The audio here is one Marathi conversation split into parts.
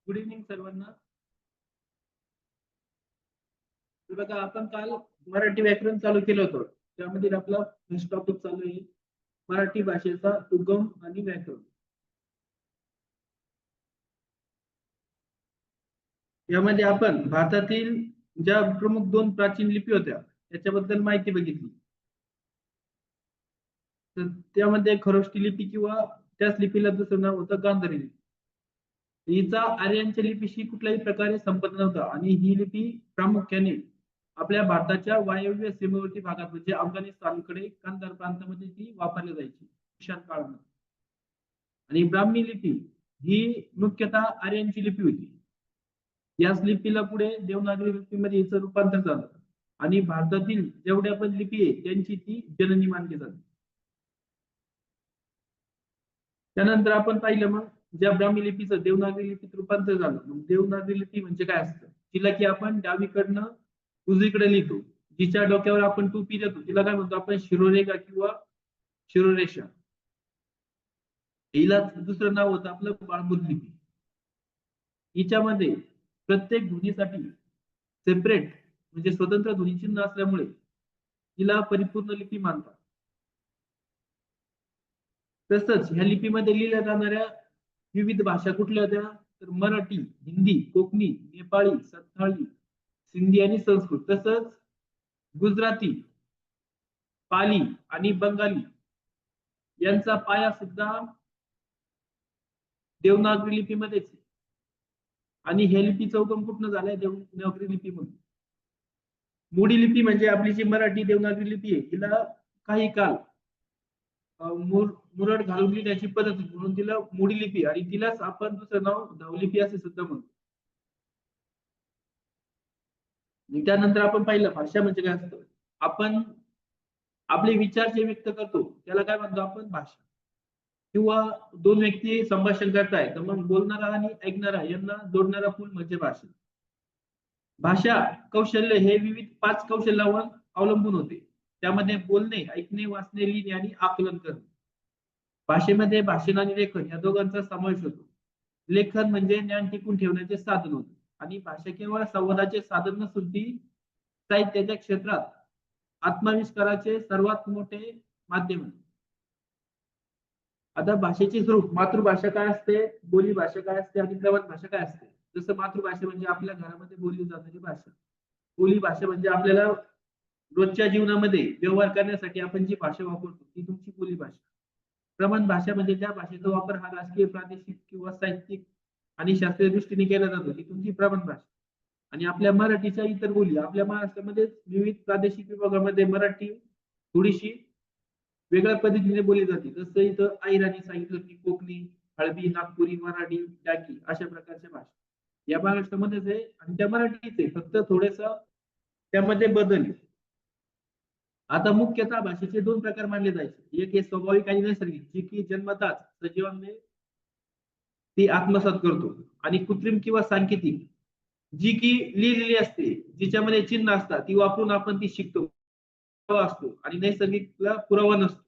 गुड इव्हनिंग सर्वांना. बघा आपण काल मराठी व्याकरण चालू केलं होतं. त्यामध्ये आपला फर्स्ट टॉपिक चालू आहे मराठी भाषेचा उगम आणि व्याकरण. यामध्ये आपण भारतातील ज्या प्रमुख 2 प्राचीन लिपी होत्या त्याच्याबद्दल माहिती बघितली. तर त्यामध्ये खरोष्टी लिपी किंवा त्याच लिपीला दुसरं नाव होतं गांधारी लिपी. हिचा आर्यांच्या लिपीशी कुठल्याही प्रकारे संबंध नव्हता आणि ही लिपी प्रामुख्याने आपल्या भारताच्या वायव्य सीमेवर्ती भागात म्हणजे अफगाणिस्तानकडे कांधार प्रांतामध्ये ती वापरली जायची ईशान काळामध्ये. आणि ब्राह्मी लिपी ही मुख्यतः आर्यांची लिपी होती. याच लिपीला पुढे देवनागरी लिपीमध्ये हिचं रूपांतर झालं आणि भारतातील जेवढ्या पण लिपी आहे त्यांची ती जननी मानली जाते. त्यानंतर आपण पाहिलं मग ज्या ब्राह्मी लिपीचं देवनागरी लिपीत रूपांतर झालं. मग देवनागरी लिपी म्हणजे काय असतं? तिला की आपण डावीकडनं उजवीकडे लिहितो. जिच्या डोक्यावर आपण टोपी देतो तिला काय म्हणतो आपण? शिरोरेखा किंवा शिरोरेषा. हिला दुसरं नाव होतं आपलं पाळमुद लिपी. हिच्यामध्ये प्रत्येक ध्वनीसाठी सेपरेट म्हणजे स्वतंत्र ध्वनिचिन्ह असल्यामुळे हिला परिपूर्ण लिपी मानतात. तसंच ह्या लिपीमध्ये लिहिल्या जाणाऱ्या विविध भाषा कुठल्या होत्या? तर मराठी, हिंदी, कोकणी, नेपाळी, संथाळी, सिंधी आणि संस्कृत. तसंच गुजराती, पाली आणि बंगाली यांचा पाया सुद्धा देवनागरी लिपीमध्येच आहे. आणि हे लिपीचा उगम कुठनं झालाय? देवनागरी लिपीमधून. मोडी लिपी म्हणजे आपली जी मराठी देवनागरी लिपी आहे हिला काही काळ मुरड घालून लिहिण्याची पद्धत म्हणून तिला मोडी लिपी आणि तिलाच आपण दुसरं नाव धावलिपी असे सुद्धा म्हणतो. त्यानंतर आपण पाहिलं भाषा म्हणजे काय असतं? आपण आपले विचार जे व्यक्त करतो त्याला काय म्हणतो आपण? भाषा. किंवा 2 व्यक्ती संभाषण करताय तर मग बोलणारा आणि ऐकणारा यांना जोडणारा पूल म्हणजे भाषा. भाषा कौशल्य हे विविध 5 कौशल्यावर अवलंबून होते. त्यामध्ये बोलणे, ऐकणे, वाचणे, लिहिणे आणि आकलन करणे. भाषेमध्ये भाषण आणि लेखन या दोघांचा समावेश होतो. लेखन म्हणजे ज्ञान टिकून ठेवण्याचे साधन होते आणि भाषा केवळ संवादाचे साधन नसून ती साहित्याच्या क्षेत्रात आत्माविष्काराचे सर्वात मोठे माध्यम आहे. आता भाषेचे स्वरूप मातृभाषा काय असते, बोली भाषा काय असते आणि प्रवाद भाषा काय असते? जसं मातृभाषा म्हणजे आपल्या घरामध्ये बोलली जाणारी भाषा. बोली भाषा म्हणजे आपल्याला रोजच्या जीवनामध्ये व्यवहार करण्यासाठी आपण जी भाषा वापरतो ती तुमची बोली भाषा. प्रमाण भाषा म्हणजे ज्या भाषेचा वापर हा राजकीय, प्रादेशिक किंवा साहित्यिक आणि शास्त्रीय दृष्टीने केला जातो ती तुमची प्रमाण भाषा. आणि आपल्या मराठीच्या इतर बोली आपल्या महाराष्ट्रामध्ये विविध प्रादेशिक विभागामध्ये मराठी थोडीशी वेगळ्या पद्धतीने बोलली जाते. जसं इथं आईराणी सांगितलं की कोकणी, हळबी, नागपुरी, मराठी, डाकी अशा प्रकारच्या भाषा या महाराष्ट्रामध्येच आहे आणि त्या मराठीच आहे. फक्त थोडस त्यामध्ये बदल आहे. आता मुख्यतः भाषेचे 2 प्रकार मानले जायचे. एक हे स्वाभाविक आणि नैसर्गिक, जी की जन्मताच सजीवांनी ती आत्मसात करतो आणि कृत्रिम किंवा सांकेतिक, जी की लिहिलेली असते, जिच्यामध्ये चिन्ह असतात, ती वापरून आपण ती शिकतो असतो आणि नैसर्गिकला पुरावा नसतो.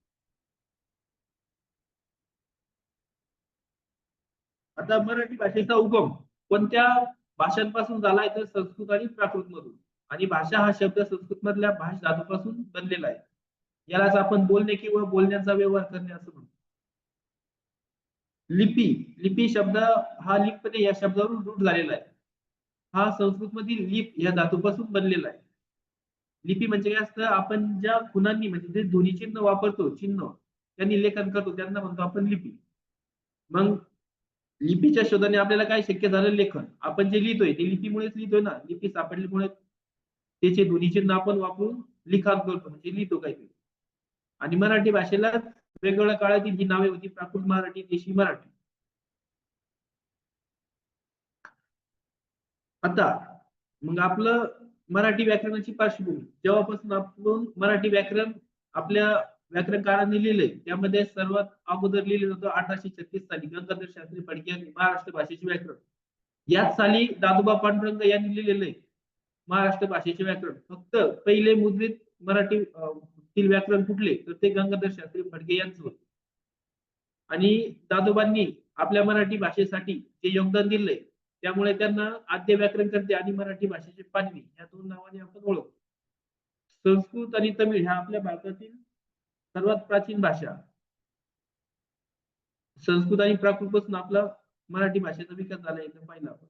आता मराठी भाषेचा उगम कोणत्या भाषांपासून झालाय तर संस्कृत आणि प्राकृत मधून. आणि भाषा हा शब्द संस्कृत मधल्या भाष धातूपासून बनलेला आहे. यालाच आपण बोलणे किंवा बोलण्याचा व्यवहार करणे असं म्हणतो. लिपी लिपी शब्द हा लिपणे या शब्दावरून रूढ झालेला आहे. हा संस्कृत मधील लिप या धातूपासून बनलेला आहे. लिपी म्हणजे काय असतं? आपण ज्या खुणांनी म्हणजे जे ध्वनी चिन्ह वापरतो चिन्ह त्यांनी लेखन करतो त्यांना म्हणतो आपण लिपी. मग लिपीच्या शोधाने आपल्याला काय शक्य झालं? लेखन. आपण जे लिहितोय ते लिपीमुळेच लिहितोय ना. लिपी सापडल्यामुळे त्याचे ध्वनिचिन्ह आपण वापरून लिखाण करतो म्हणजे लिहितो काहीतरी. आणि मराठी भाषेला वेगवेगळ्या काळातील जी नावे होती प्राकृत मराठी, देशी मराठी. आता मग आपलं मराठी व्याकरणाची पार्श्वभूमी जेव्हापासून आपण मराठी व्याकरण आपल्या व्याकरणकारांनी लिहिलंय त्यामध्ये सर्वात अगोदर लिहिलं होतं 1836 साली गंगाधर शास्त्री फडके यांनी महाराष्ट्र भाषेचे व्याकरण. याच साली दादोबा पांडुरंग यांनी लिहिलेलं आहे महाराष्ट्र भाषेचे व्याकरण. फक्त पहिले मुद्रित मराठी तील व्याकरण कुठले तर ते गंगाधर शास्त्री फडके यांचं होतं. आणि दादोबांनी आपल्या मराठी भाषेसाठी जे योगदान दिलंय त्यामुळे त्यांना आद्य व्याकरणकर्ते आणि मराठी भाषेचे पाणिनी या दोन नावाने आपण ओळखतो. संस्कृत आणि तमिळ ह्या आपल्या भारतातील सर्वात प्राचीन भाषा. संस्कृत आणि प्राकृत पासून आपला मराठी भाषेचा विकास झाला एकदम पाहिला आपण.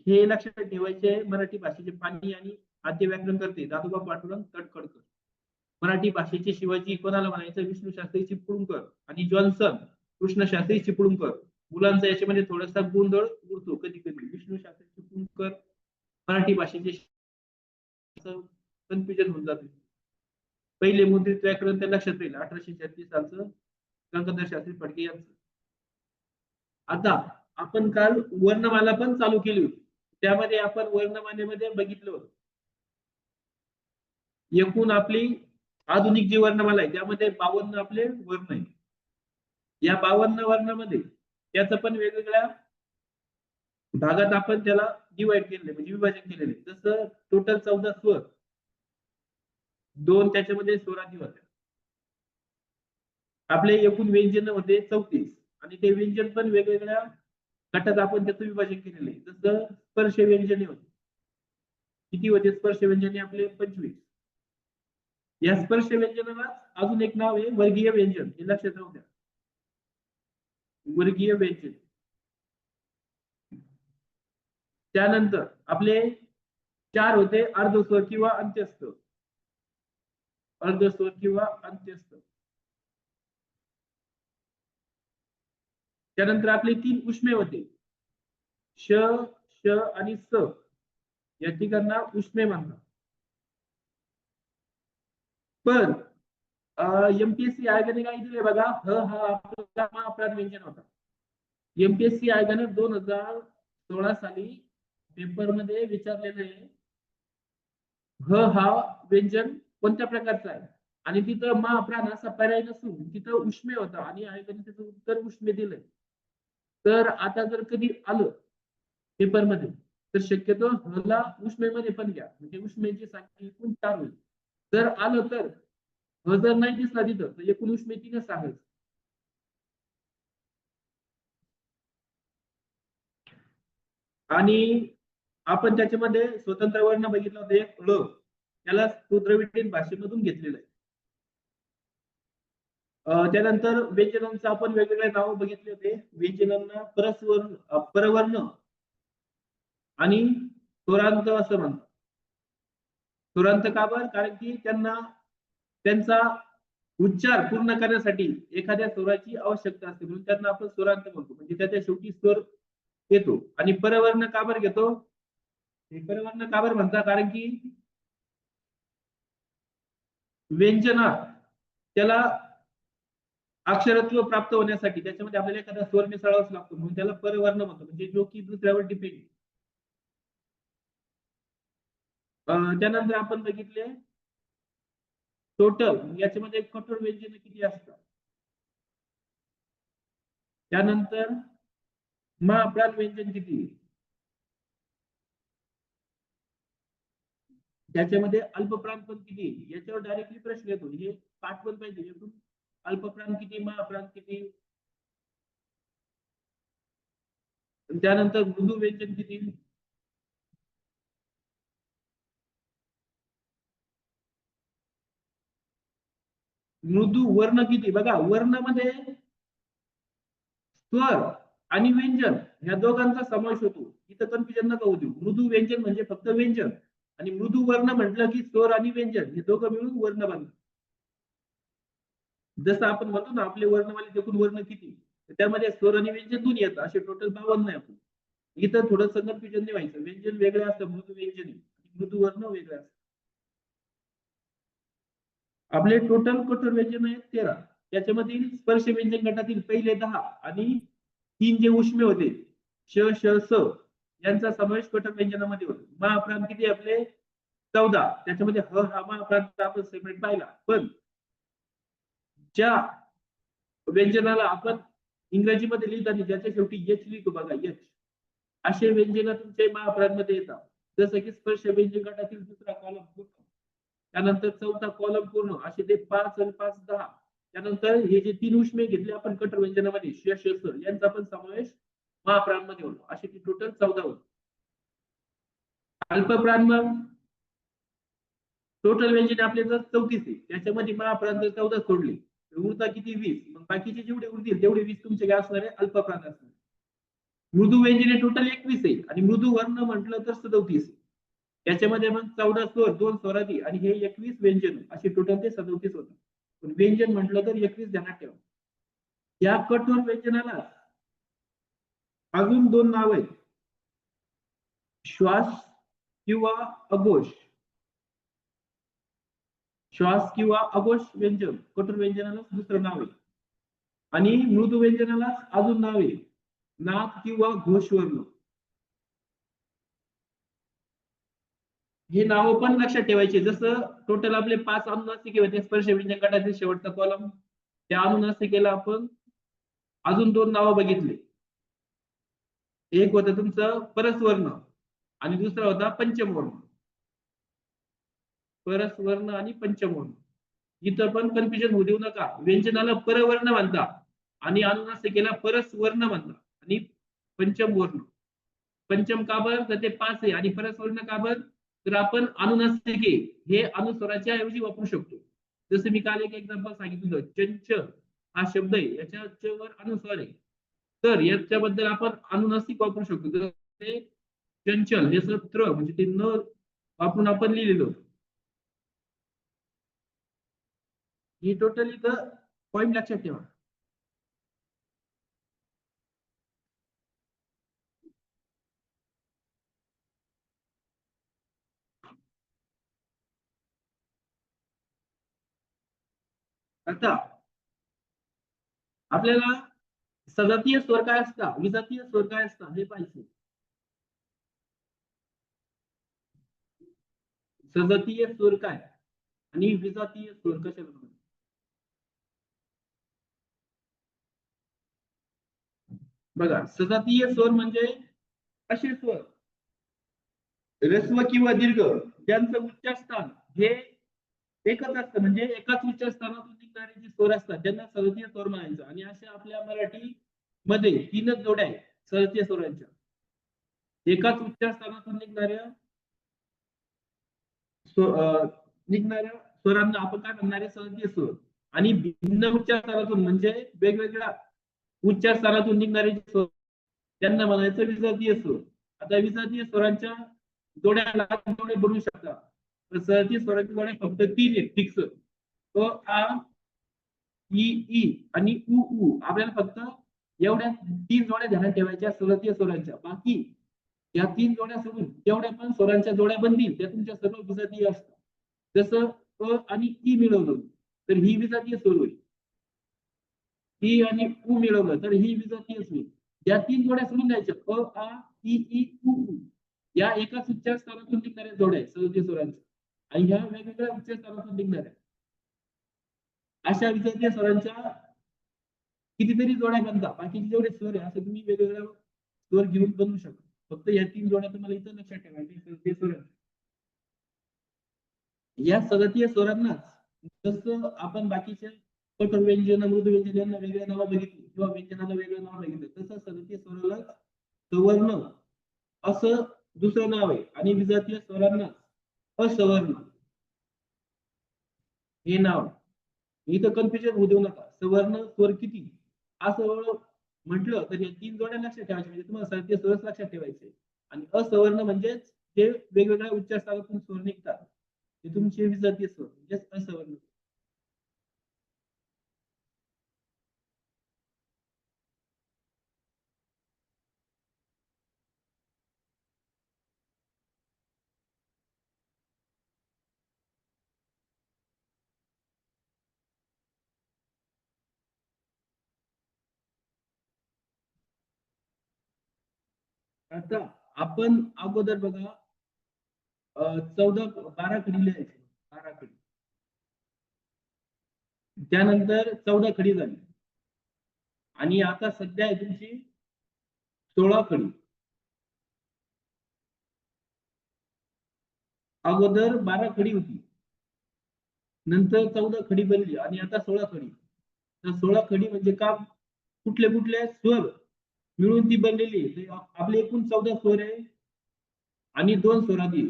हे लक्षात ठेवायचे, मराठी भाषेचे पाणी आणि आद्य व्याकरणकर्ते दादोबा पांडुरंग तटकळकर. मराठी भाषेचे शिवाजी कोणाला म्हणायचं? विष्णू शास्त्री चिपळूणकर आणि जॉन्सन कृष्ण शास्त्री चिपळूणकर. मुलांचा याच्यामध्ये थोडासा गोंधळ उडतो कधी कधी. विष्णू शास्त्री चिपळूणकर मराठी भाषेचे कन्फ्युजन होऊन जाते. पहिले मुद्रित व्याकरण त्या लक्षात राहील 1836 सालचं गंगाधर शास्त्री फडके यांचं. आता आपण काल वर्णमाला पण चालू केली होती. त्यामध्ये आपण वर्णमालेमध्ये बघितलं होतं एकूण आपली आधुनिक जी वर्णमाला आहे त्यामध्ये 52 आपले वर्ण आहे. या 52 वर्णामध्ये त्याचं पण वेगवेगळ्या भागात आपण त्याला डिवाइड केलेले म्हणजे विभाजन केलेले. जसं टोटल 14 स्वर, 2 त्याच्यामध्ये स्वरादी होत्या. आपले एकूण व्यंजन होते 34 आणि ते व्यंजन पण वेगवेगळ्या गटात आपण त्याचं विभाजन केलेलं आहे. जसं स्पर्श व्यंजने होते. किती होते स्पर्श व्यंजने आपले? 25. या स्पर्श व्यंजनाला अजून एक नाव आहे वर्गीय व्यंजन. हे लक्षात राहू द्या. वर्गीय व्यंजन. त्यानंतर आपले 4 होते अर्धस्वर किंवा अंत्यस्थ. अर्धस्वर किंवा अंत्यस्थ. त्यानंतर आपले 3 उष्मे होते श, श आणि स. या ठिकाणा उष्मे म्हणतात. पण एमपीएससी आयोगाने काय दिले बघा, ह हा आपला महाप्राण व्यंजन होता. एमपीएससी आयोगाने 2016 साली पेपर मध्ये विचारलेलं आहे ह हा व्यंजन कोणत्या प्रकारचा आहे आणि तिथं महाप्राण असा पर्याय नसून तिथं उष्मे होता आणि आयोगाने त्याचं उत्तर उष्मे दिलंय. तर आता जर कधी आलं पेपर मध्ये तर शक्यतो हला उष्मेमध्ये पण घ्या म्हणजे उष्मेची संख्या एकूण 4 होईल. जर आलं तर ह जर नाही दिसला तिथं तर एकूण उष्मे 3च सांगायचं. आणि आपण त्याच्यामध्ये स्वतंत्र वर्ण बघितलं होतं एक ळ, त्याला द्रविडियन भाषेमधून घेतलेलं आहे. त्यानंतर व्यंजनांचं आपण वेगवेगळे नाव बघितले होते. व्यंजनांना परवर्ण आणि स्वरांत असं म्हणतात. स्वरांत का बरं? कारण की त्यांना त्यांचा उच्चार पूर्ण करण्यासाठी एखाद्या स्वराची आवश्यकता असते म्हणून त्यांना आपण स्वरांत म्हणतो. म्हणजे त्याच्या शेवटी स्वर येतो. आणि परवर्ण का बरं घेतो? हे परवर्ण का बरं म्हणतात? कारण की व्यंजना त्याला अक्षरत्व प्राप्त होण्यासाठी त्याच्यामध्ये आपल्याला एखादा स्वर मिसळावाच लागतो म्हणून त्याला परवर्ण म्हणतो. म्हणजे जो की दुसऱ्यावर डिपेंड. त्यानंतर आपण बघितले टोटल याच्यामध्ये कठोर व्यंजन किती असतात. त्यानंतर महाप्राण व्यंजन किती, त्याच्यामध्ये अल्पप्राण पण किती, याच्यावर डायरेक्टली प्रश्न येतो. हे पाठ पण पाहिजे. अल्पप्राण किती, महाप्राण किती. त्यानंतर मृदू व्यंजन किती. मृदू वर्ण किती. बघा वर्णामध्ये स्वर आणि व्यंजन या दोघांचा समावेश होतो. इथं कन्फ्युजन नका होऊ देऊ. मृदू व्यंजन म्हणजे फक्त व्यंजन आणि मृदू वर्ण म्हटलं की स्वर आणि व्यंजन हे दोघं मिळून वर्ण बनतात. जसं आपण म्हणतो ना आपले वर्णमालेत एकूण वर्ण किती, त्यामध्ये स्वर आणि व्यंजन दोन्ही येतात. असे टोटल 52 आहे. आपण इथं थोडं कन्फ्युजन नाही व्हायचं. व्यंजन वेगळे असतं मृदू व्यंजन मृदू वर्ण वेगळे असतं. आपले टोटल कठोर व्यंजन आहेत 13. त्याच्यामधील स्पर्श व्यंजन गटातील पहिले 10 आणि 3 जे उष्मे होते श, श, स यांचा समावेश कठोर व्यंजनामध्ये होतो. महाप्राण किती आपले 14. त्याच्यामध्ये ह हा महाप्रांत आपण सेपरेट पाहिला. पण ज्या व्यंजनाला आपण इंग्रजीमध्ये लिहिताना ज्याच्या शेवटी एच लिहितो बघा एच, असे व्यंजन तुमच्या महाप्रांमध्ये येतात. जसं की स्पर्श व्यंजन गटातील दुसरा कॉलम पूर्ण, त्यानंतर चौथा कॉलम पूर्ण, असे ते 5 आणि 5 10. त्यानंतर हे जे 3 उष्मे घेतले आपण कठोर व्यंजनामध्ये श, श, स यांचा पण समावेश महाप्राणमध्ये होतो. अशी ती टोटल 14 होती. अल्पप्राण मग टोटल व्यंजने आपले जर 34 आहे, त्याच्यामध्ये महाप्राण जर 14 सोडले तर उरता किती 20. मग बाकीचे जेवढे उरतील तेवढे 20 तुमचे काय असणार आहे, अल्पप्राण असणार. मृदू व्यंजने टोटल 21 आहे आणि मृदू वर्ण म्हटलं तर 37 आहे. त्याच्यामध्ये मग 14 स्वर, 2 स्वरादी आणि हे 21 व्यंजन अशी टोटल ते 37 होतं. पण व्यंजन म्हटलं तर 21 ध्यानात ठेवा. या कठोर व्यंजनाला अजून 2 नाव आहेत. श्वास किंवा अघोष. श्वास किंवा अघोष व्यंजन कठोर व्यंजनाला दुसरं नाव आहे. आणि मृदू व्यंजनाला अजून नाव आहे नाक किंवा घोष वर्ण. हे नाव पण लक्षात ठेवायचे. जसं टोटल आपले 5 अनुनासिके होते स्पर्श व्यंजन गटातील शेवटचा कॉलम. त्या अनुनासिकेला आपण अजून 2 नावं बघितले. एक होतं तुमचं परस्वर्ण आणि दुसरा होता पंचमवर्ण. परस्वर्ण आणि पंचमवर्ण. इथं पण कन्फ्युजन होऊ देऊ नका. व्यंजनाला परवर्ण म्हणतात आणि अनुनासिकेला परस्वर्ण म्हणतात आणि पंचम वर्ण. पंचम का बर तर ते 5 आहे आणि परस्वर्ण का बर तर आपण अनुनासिके हे अनुस्वराच्या ऐवजी वापरू शकतो. जसं मी काल एक एक्झाम्पल सांगितलं होतं, चंच हा शब्द आहे, याच्या च वर अनुस्वार आहे, तर याच्याबद्दल आपण अनुनासिक वापरू शकतो. जर ते चंचल हे त्र म्हणजे ते न वापरून आपण लिहिलेलं. ही टोटल इथं पॉइंट लक्षात ठेवा. आता आपल्याला सजातीय स्वर काय असतात, विजातीय स्वर काय असतात हे पाहिजे. सजातीय स्वर काय आणि विजातीय स्वर कशाला म्हणतात. बघा, सजातीय स्वर म्हणजे असे स्वर ऱ्हस्व किंवा दीर्घ ज्यांचं उच्चारस्थान हे एकच असतं, म्हणजे एकाच उच्चारस्थानातून निघणारे जे स्वर असतात त्यांना सजातीय स्वर म्हणायचं. आणि अशा आपल्या मराठी मध्ये 3च जोड्या आहेत सजातीय स्वरांच्या. एकाच उच्चारस्थानातून निघणाऱ्या स्वरांना आपण काय म्हणणार आहे, सजातीय स्वर. आणि भिन्न उच्चारस्थानातून म्हणजे वेगवेगळ्या उच्चारस्थानातून निघणारे स्वर त्यांना म्हणायचं विजातीय स्वर. आता विजातीय स्वरांच्या जोड्या जोडे बनवू शकता. तर सजातीय स्वरांच्या जोड्या फक्त 3 आहेत फिक्स. अ आ ई ई आणि उ उ. आपल्याला फक्त एवढ्या 3 जोड्या ध्यानात ठेवायच्या सजातीय स्वरांच्या. बाकी या 3 जोड्या सोडून जेवढ्या पण स्वरांच्या जोड्या बनतील त्या तुमच्या सर्व विजातीय असतात. जसं अ आणि ई मिळवलं तर ही विजातीय स्वर होईल. ई आणि उ मिळवलं तर ही विजातीय स्वर. या 3 जोड्या सोडून द्यायच्या. अ आ ई ई उ उ. या एकाच उच्चारस्थानातून निघणाऱ्या जोड्या आहेत सजातीय स्वरांच्या. आणि ह्या वेगवेगळ्या उच्चारस्थानातून निघणाऱ्या अशा विजातीय स्वरांच्या कितीतरी जोड्या बनतात. बाकीचे जेवढे स्वर आहे असं तुम्ही वेगवेगळ्या स्वर घेऊन बनवू शकता. फक्त या 3 जोड्या तुम्हाला इथं लक्षात ठेवायच्या. ते स्वर या सजातीय स्वरांना जसं आपण बाकीच्या कठोर व्यंजन, मृदू व्यंजन यांना वेगळ्या नाव बघितली किंवा व्यंजनाला वेगळं नाव बघितलं, तसं सजातीय स्वराला सवर्ण असं दुसरं नाव आहे आणि विजातीय स्वरांना असवर्ण हे नाव. इथं कन्फ्युजन होऊ देऊ नका. सवर्ण स्वर किती असं म्हटलं तर या 3 जोड्या लक्षात ठेवायच्या, म्हणजे तुम्हाला सजातीय स्वर लक्षात ठेवायचे. आणि असवर्ण म्हणजे जे वेगवेगळ्या उच्चारस्थानातून स्वर निघतात ते तुमचे विजातीय स्वर म्हणजे असवर्ण. आता आपण अगोदर बघा 12 खडी लिहायचे. 12 खडी. त्यानंतर 14 खडी झाली आणि आता सध्या आहे तुमची 16 खडी. अगोदर 12 खडी होती, नंतर 14 खडी बनली आणि आता 16 खडी. तर 16 खडी म्हणजे का कुठले कुठले स्वर मिळून ती बनलेली आहे. तर आपले एकूण 14 स्वर आहे आणि 2 स्वरादी.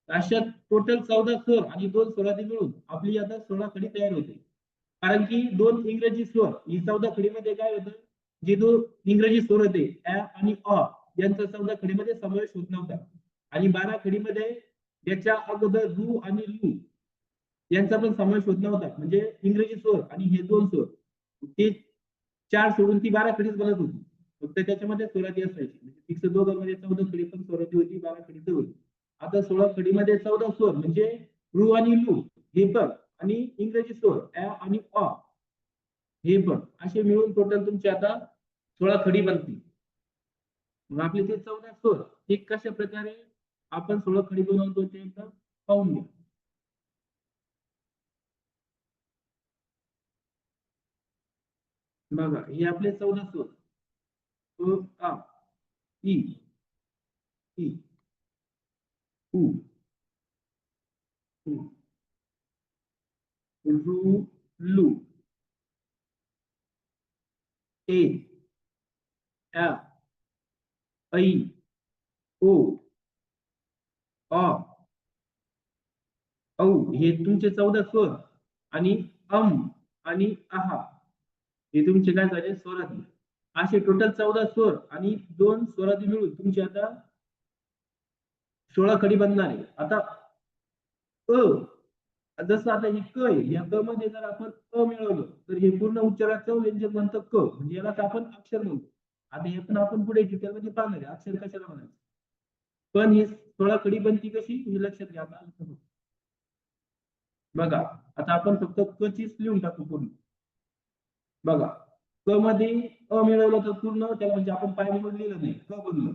अशा टोटल 14 स्वर आणि 2 स्वरादी मिळून आपली आता 16 खडी तयार होते. कारण की 2 इंग्रजी स्वर ही 14 खडीमध्ये काय होतं, जे 2 इंग्रजी स्वर होते ऍ आणि अ यांचा 14 खडीमध्ये समावेश होत नव्हता. आणि 12 खडीमध्ये याच्या अगोदर रू आणि लू यांचा पण समावेश होत नव्हता. म्हणजे इंग्रजी स्वर आणि हे 2 स्वर ते 4 सोडून ती 12 खडीच बनत होती. फक्त त्याच्यामध्ये स्वरादी असायची. म्हणजे फिक्स दोघांमध्ये 14 खडी पण स्वरादी होती, 12 खडी तर होती. आता 16 खडीमध्ये 14 स्वर म्हणजे रू आणि लू हे पण आणि इंग्रजी स्वर ऍ आणि अ हे पण असे मिळून टोटल तुमचे आता 16 खडी बनतील. मग आपले ते 14 स्वर हे कशा प्रकारे आपण 16 खडी बनवतो ते एकदा पाहून घ्या. बघा हे आपले 14 स्वर अ, आ, इ, ई, उ, उ, रू, लू, ए, आ, ऐ, ओ, अ, औ हे तुमचे 14 स्वर आणि आणि आहा हे तुमचे काय झाले स्वरादी. असे टोटल 14 स्वर आणि 2 स्वरादी मिळून तुमची आता 16 खडी बनणार आहे. आता जसं आता ही क आहे या क मध्ये जर आपण अ मिळवलं तर हे पूर्ण उच्चाराचं व्यंजन बनतं क, म्हणजे यालाच आपण अक्षर म्हणतो. आता हे पण आपण पुढे डिटेलमध्ये पाहणार आहे अक्षर कशाला म्हणायचं. पण ही 16 खडी बनती कशी हे लक्षात घ्या. बघा आता आपण फक्त क चीच लिहून टाकू पूर्ण. बघा क मध्ये अ मिळवलं तर पूर्ण त्याला म्हणजे आपण पाय म्हणून लिहिलं नाही क बनलं.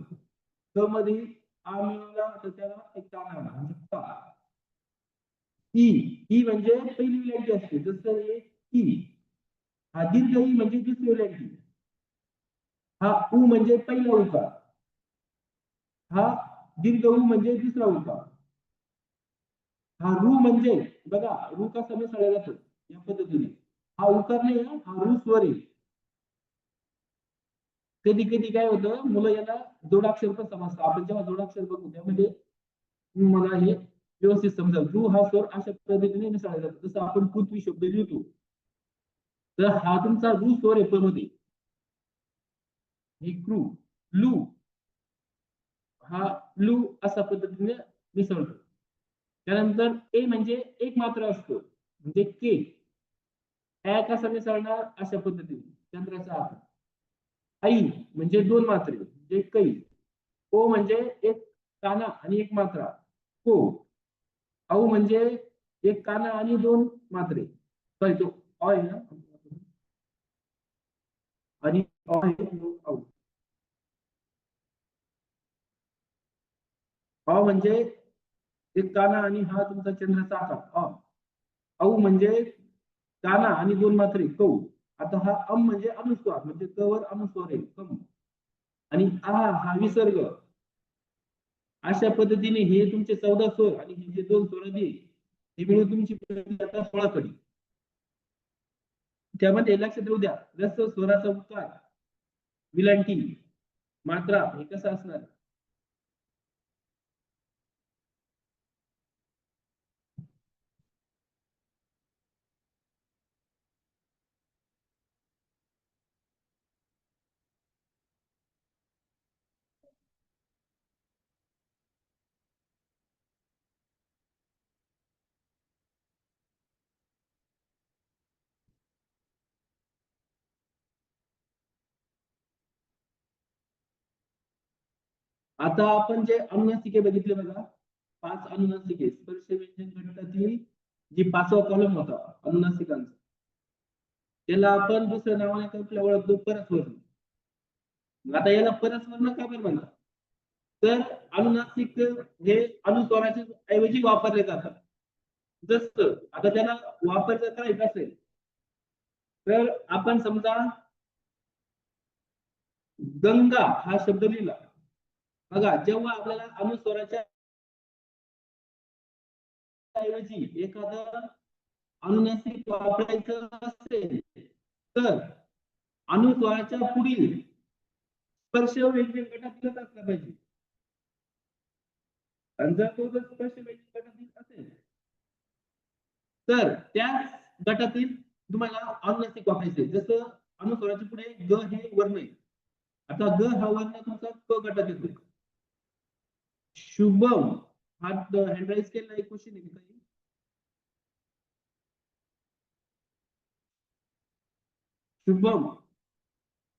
क मध्ये आ मिळवला तर त्याला एक काना म्हणजे का. ई ई म्हणजे पहिली विलांटी असते जसं हे ई. हा दीर्घ ई म्हणजे दुसरी विलांटी. हा उ म्हणजे पहिला उकार. हा दीर्घ उ म्हणजे दुसरा उकार. हा रू म्हणजे बघा रू कसा मिसळला जातो या पद्धतीने. हा उकार नाही हा रू स्वर आहे. कधी कधी काय होतं मुलं याला जोडाक्षर पण समजतं. आपण जेव्हा जोडाक्षर बघू त्यामध्ये मला हे व्यवस्थित समजाल. रू हा स्वर अशा पद्धतीने मिसळला जातो. जसं आपण पृथ्वी शब्द लिहितो तर हा तुमचा रू स्वर आहे प मध्ये. क्रू लू हा लू अशा पद्धतीने मिसळतो. त्यानंतर ए म्हणजे एक मात्र असतो म्हणजे के. ऍ कसा मिसळणार अशा पद्धतीने चंद्राचा आकार. आई म्हणजे 2 मात्रे म्हणजे कै. ओ म्हणजे एक काना आणि एक मात्रा को. औ म्हणजे एक काना आणि 2 मात्रे. सॉरी तो अ आहे ना आणि अ आहे औ. अ म्हणजे एक काना आणि हा तुमचा चंद्राचा आकार अ. औ म्हणजे काना आणि 2 मात्रे कौ. आता हा अम म्हणजे अनुस्वार म्हणजे क वर अनुस्वार आहे कम. आणि आ हा विसर्ग. अशा पद्धतीने हे तुमचे 14 स्वर आणि हे जे 2 स्वर आहेत हे मिळून तुमची आता 16 कडी. त्यामध्ये लक्षात येऊ द्या जसं स्वराचा उच्चार विलांटी मात्रा हे कसं असणार. आता आपण जे अनुनासिके बघितले बघा 5 अनुनासिके स्पर्श व्यंजन गणितातील जी 5वा कॉलम होता अनुनासिकांचा त्याला आपण दुसऱ्या नावाने आपल्या ओळखतो परस्वर्ण. आता याला परस्वर्ण का बरं म्हणतात. तर अनुनासिक हे अनुस्वाराच्या ऐवजी वापरले जातात. जसं आता त्याला वापर जर करायचा असेल तर आपण समजा गंगा हा शब्द लिहिला. बघा जेव्हा आपल्याला अनुस्वाराच्या ऐवजी एखादं अनुनासिक वापरायचं असेल तर अनुस्वाराच्या पुढील स्पर्श व्यंजन गटातीलच असला पाहिजे. आणि जर तो स्पर्श व्यंजन गटातील असेल तर त्या गटातील तुम्हाला अनुनासिक वापरायचे. जसं अनुस्वाराच्या पुढे ग हे वर्ण आहे. आता ग हा वर्ण तुमचा क गटात येतो. शुभम हात हँड राईज केलेला एक क्वेश्चन आहे काही. शुभम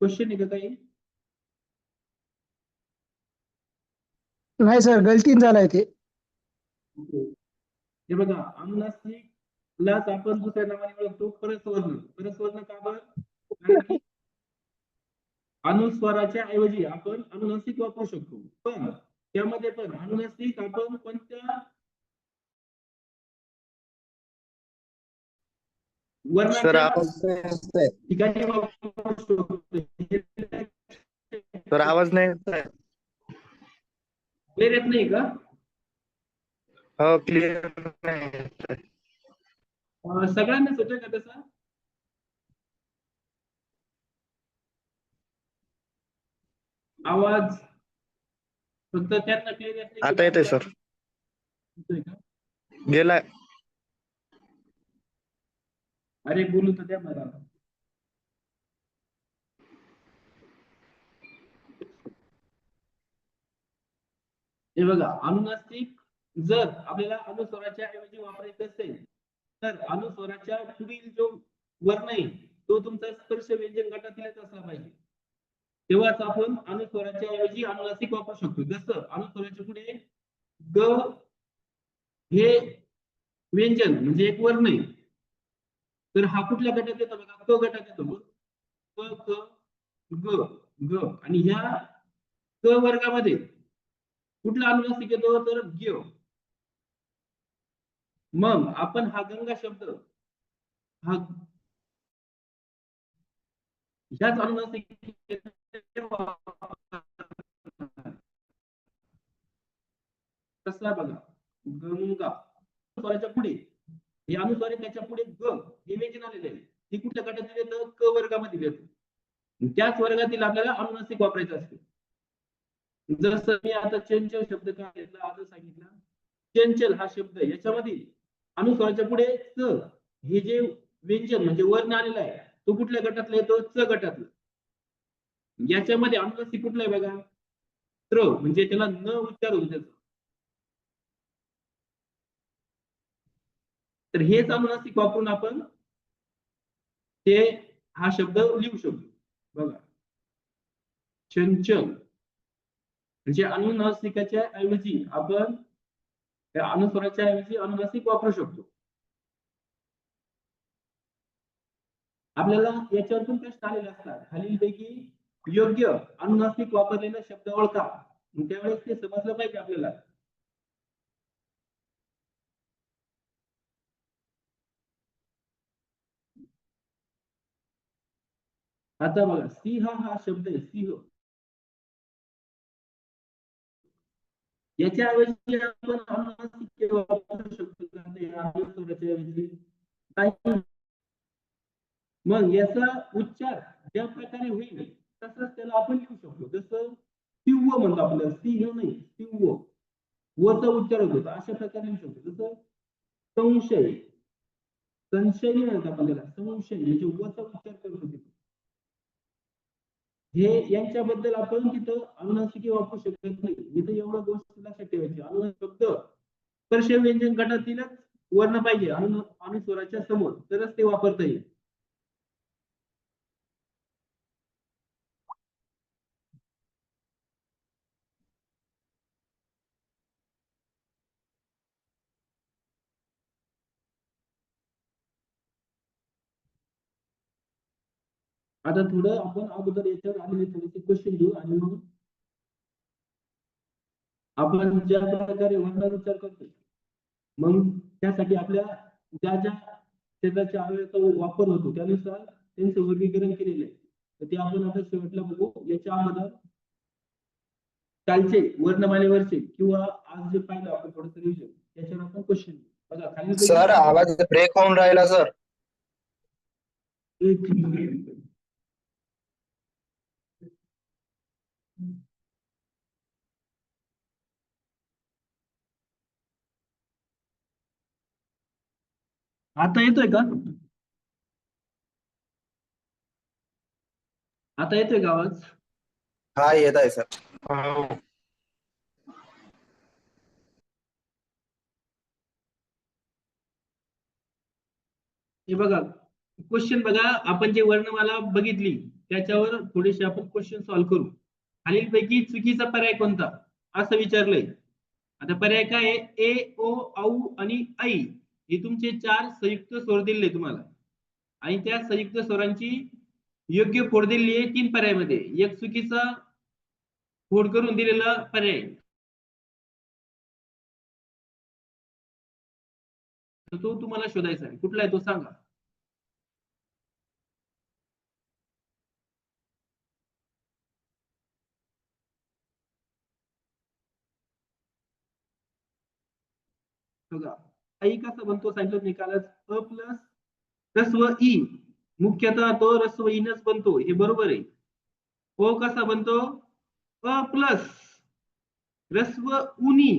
क्वेश्चन आहे का काही? नाही सर, गलतीन झालाय ते. हे बघा, अनुनासिक लाच आपण दुसऱ्या नावाने ओळखतो परस्वर्ण. परस्वर्ण का बरं? कारण की अनुस्वाराच्या ऐवजी आपण अनुनासिक वापरू शकतो. पण त्यामध्ये पण अनुनासिक आपण कोणत्या सर वर्णाच्या आवाज नाही येतोय. ठिकाणी वापरू शकतो. सर आवाज नाही येतोय. क्लिअर येत नाही का? हो क्लिअर नाही येतोय. सगळ्यांनाच होतोय का तसा? आवाज फक्त त्यांना क्लिअर येत नाही. आता येतोय सर. येतोय का? गेलाय. अरे बोलू तर द्या मला. हे बघा, अनुनासिक जर आपल्याला अनुस्वाराच्या ऐवजी वापरायचं असेल तर अनुस्वाराच्या पुढील जो वर्ण आहे तो तुमचा स्पर्श व्यंजन गटातीलच असला पाहिजे. तेव्हाच आपण अनुस्वाराच्या ऐवजी अनुनासिक वापरू शकतो. जसं अनुस्वाराच्या पुढे ग हे व्यंजन म्हणजे एक वर्ण आहे. तर हा कुठल्या गटात येतो बघा? क गटात येतो. क क ग ग. आणि ह्या क वर्गामध्ये कुठला अनुनासिक येतो? तर ग. मग आपण हा गंगा शब्द हा ह्याच अनुनासिक कसला बघा, गंगा स्वराच्या पुढे हे अनुस्वार आहे, त्याच्या पुढे ग हे व्यंजन आलेले आहे. हे कुठल्या गटातील येतं? क वर्गामध्ये येतं. त्याच वर्गातील आपल्याला अनुनासिक वापरायचं असते. जसं मी आता चंचल शब्द काय घेतला आता सांगितलं. चंचल हा शब्द याच्यामध्ये अनुस्वाराच्या पुढे च हे जे व्यंजन म्हणजे वर्ण आलेला आहे तो कुठल्या गटातला येतो? च गटातला. याच्यामध्ये अनुनासिक कुठला आहे बघा? त्र, म्हणजे त्याला न उच्चार होतो त्याचा. तर हेच अनुनासिक वापरून आपण ते हा शब्द लिहू शकतो. बघा, चंचल म्हणजे अनुनासिकाच्या ऐवजी आपण त्या अनुस्वाराच्या ऐवजी अनुनासिक वापरू शकतो. आपल्याला याच्यावरून प्रश्न आलेले असतात खालीलपैकी योग्य अनुनासिक वापरलेला शब्द ओळखा. त्यावेळेस ते समजलं पाहिजे आपल्याला. आता बघा, सिंह हा शब्द आहे. सिंह याच्या ऐवजी आपण अनुनासिक वापरू शकतो का? अनुस्वाराच्या ऐवजी नाही. मग याचा उच्चार ज्या प्रकारे होईल तसंच त्याला आपण लिहू शकतो. जसं सिंह म्हणतो आपल्याला, सिंह नाही सिंह, वचा उच्चार होतो अशा प्रकारे लिहू शकतो. जसं संशय, संशय म्हणतात आपल्याला, संशय म्हणजे वचा उच्चार करतो तिथे. हे यांच्याबद्दल आपण तिथं अनुनासिकी वापरू शकत नाही. इथं एवढं गोष्ट लक्षात ठेवायची. अनुनासिक शब्द स्पर्श व्यंजन गटातीलच वर्ण पाहिजे अनुस्वाराच्या समोर, तरच ते वापरता येईल. आता थोडं आपण अगोदर याच्यावर आलेले थोडेसे क्वेश्चन घेऊ आणि मग आपण ज्या प्रकारे वर्णानुसार करतो मग त्यासाठी आपल्या ज्या ज्या शब्दाच्या अवयवाचा वापर होतो त्यानुसार त्यांचं वर्गीकरण केलेलं आहे. तर ते आपण आता शेवटला बघू. याच्या अगोदर कालचे वर्णमालेवरचे किंवा आज जे पाहिलं आपण थोडंसं रिव्हिजन त्याच्यावर आपण क्वेश्चन बघा. खाली सर आवाज ब्रेक होऊन राहिला सर. आता येतोय का? आता येतोय का आवाज? हा येत आहे सर. हो. हे बघा, क्वेश्चन बघा, आपण जे वर्णमाला बघितली त्याच्यावर थोडेसे आपण क्वेश्चन सॉल्व्ह करू. खालीलपैकी चुकीचा पर्याय कोणता असं विचारलंय. आता पर्याय काय आहे? ए, ओ, औ आणि ऐ हे तुमचे 4 संयुक्त स्वर दिले तुम्हाला आणि त्या संयुक्त स्वरांची योग्य फोड दिलेली आहे 3 पर्यायामध्ये. एक चुकीचा फोड करून दिलेला पर्याय, तर तो तुम्हाला शोधायचा आहे. कुठला आहे तो सांगा. बघा, ऐ कसा बनतो सांगितलं निकालात. अ प्लस ह्रस्व ई, मुख्यतः तो ह्रस्व ईनच बनतो, हे बरोबर आहे. ओ कसा बनतो? अ प्लस ह्रस्व उनी.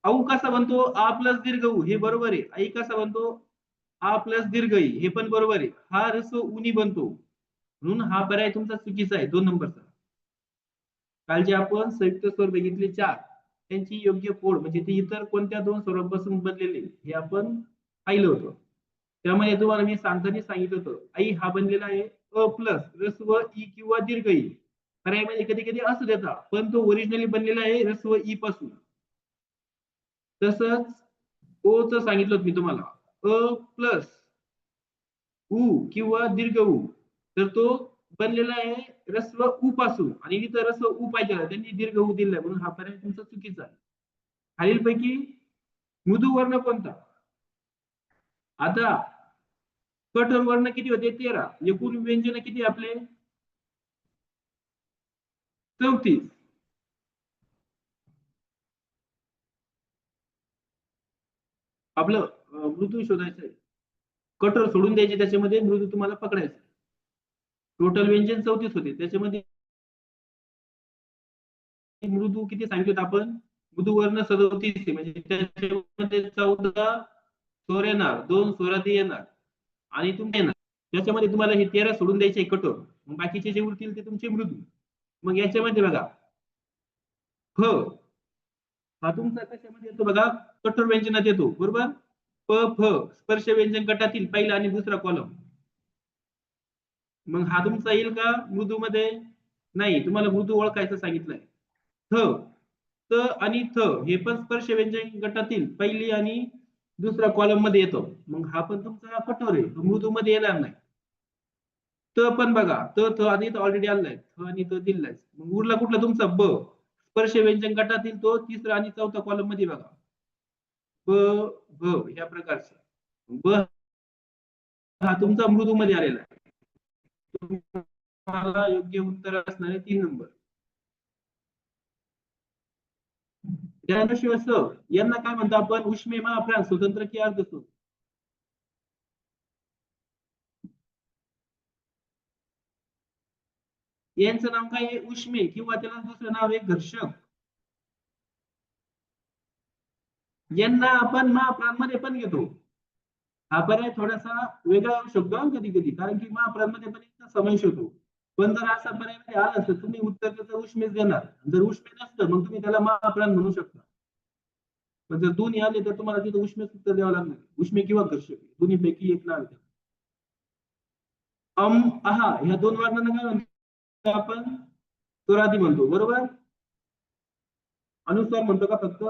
औ कसा बनतो? आ प्लस दीर्घ उ, हे बरोबर आहे. ऐ कसा बनतो? आ प्लस दीर्घ ई, हे पण बरोबर आहे. हा ह्रस्व उनी बनतो, म्हणून हा पर्याय तुमचा चुकीचा आहे 2 नंबरचा. काल जे आपण संयुक्त स्वर बघितले 4, त्यांची योग्य फोड म्हणजे ते इतर कोणत्या 2 स्वरांपासून बनलेले हे आपण पाहिलं होतं. त्यामध्ये तुम्हाला मी सांगताना सांगितलं होतं, आई हा बनलेला आहे अ प्लस ह्रस्व ई किंवा दीर्घ ई. पर्यायामध्ये कधी कधी असं देतात, पण तो ओरिजिनली बनलेला आहे ह्रस्व ई पासून. तसंच ओ च सांगितलं होतं मी तुम्हाला, अ प्लस उ किंवा दीर्घ उ, तर तो बनलेला आहे ह्रस्व उ पासून आणि इथं ह्रस्व उ पाहिजे, त्यांनी दीर्घ उ दिलाय, म्हणून हा पर्याय तुमचा चुकीचा आहे. खालीलपैकी मृदू वर्ण कोणता? आता कठोर वर्ण किती होते? 13. एकूण व्यंजन किती आपले? 34. आपलं मृदू शोधायचं आहे. कठोर सोडून द्यायचे, त्याच्यामध्ये मृदू तुम्हाला पकडायचं. टोटल व्यंजन 34 होते, त्याच्यामध्ये मृदू किती सांगितलं आपण? मृदू वर्ण 37 आहे, म्हणजे त्याच्यामध्ये 14 स्वर येणार, 2 स्वरादी येणार आणि तुमचे येणार. त्याच्यामध्ये तुम्हाला हे 13 सोडून द्यायचे कठोर, मग बाकीचे जे उरतील ते तुमचे मृदू. मग याच्यामध्ये बघा, फ हा तुमचा कशामध्ये येतो बघा? कठोर व्यंजनात येतो, बरोबर. प फ स्पर्श व्यंजन गटातील पहिला आणि दुसरा कॉलम. मग हा तुमचा येईल का मृदू मध्ये? नाही, तुम्हाला मृदू ओळखायचं सांगितलंय. थ, त आणि थ हे पण स्पर्श व्यंजन गटातील पहिली आणि दुसरा कॉलम मध्ये येतो, मग हा पण तुमचा कठोर आहे, मृदू मध्ये येणार नाही. त पण बघा, त थ आधी ऑलरेडी आलाय, थ आणि त दिलाय, मग उरला कुठला तुमचा ब, स्पर्श व्यंजन गटातील तो तिसरा आणि चौथा कॉलम मध्ये बघा, ब भ या प्रकारचा. ब हा तुमचा मृदू मध्ये आलेला आहे. तुम्हाला योग्य उत्तर असणारे 3 नंबर. त्यानंतर शिवाय स, यांना काय म्हणतो आपण? उष्मे महाप्राण स्वतंत्र की अर्धस्व. यांचं नाव काय आहे? उष्मे, किंवा त्याला दुसरं नाव आहे घर्षक. यांना आपण महाप्राण मध्ये पण घेतो. हा पर्याय थोडासा वेगळा होऊ शकतो कधी कधी, कारण की महाप्राण मध्ये पण याचा समावेश होतो. पण जर असा पर्याय मध्ये आला तर तुम्ही उत्तर त्याचं उष्मेच देणार. जर उष्मे नसतं मग तुम्ही त्याला महाप्राण म्हणू शकता. पण जर दोन्ही आले तर तुम्हाला तिथं उष्मेच उत्तर द्यावं लागणार, उष्मे किंवा घर्षक, दोन्ही पैकी एक नाव. आहा ह्या 2 वर्णांना काय म्हणतो आपण? स्वरादी म्हणतो, बरोबर. अनुस्वार म्हणतो का फक्त?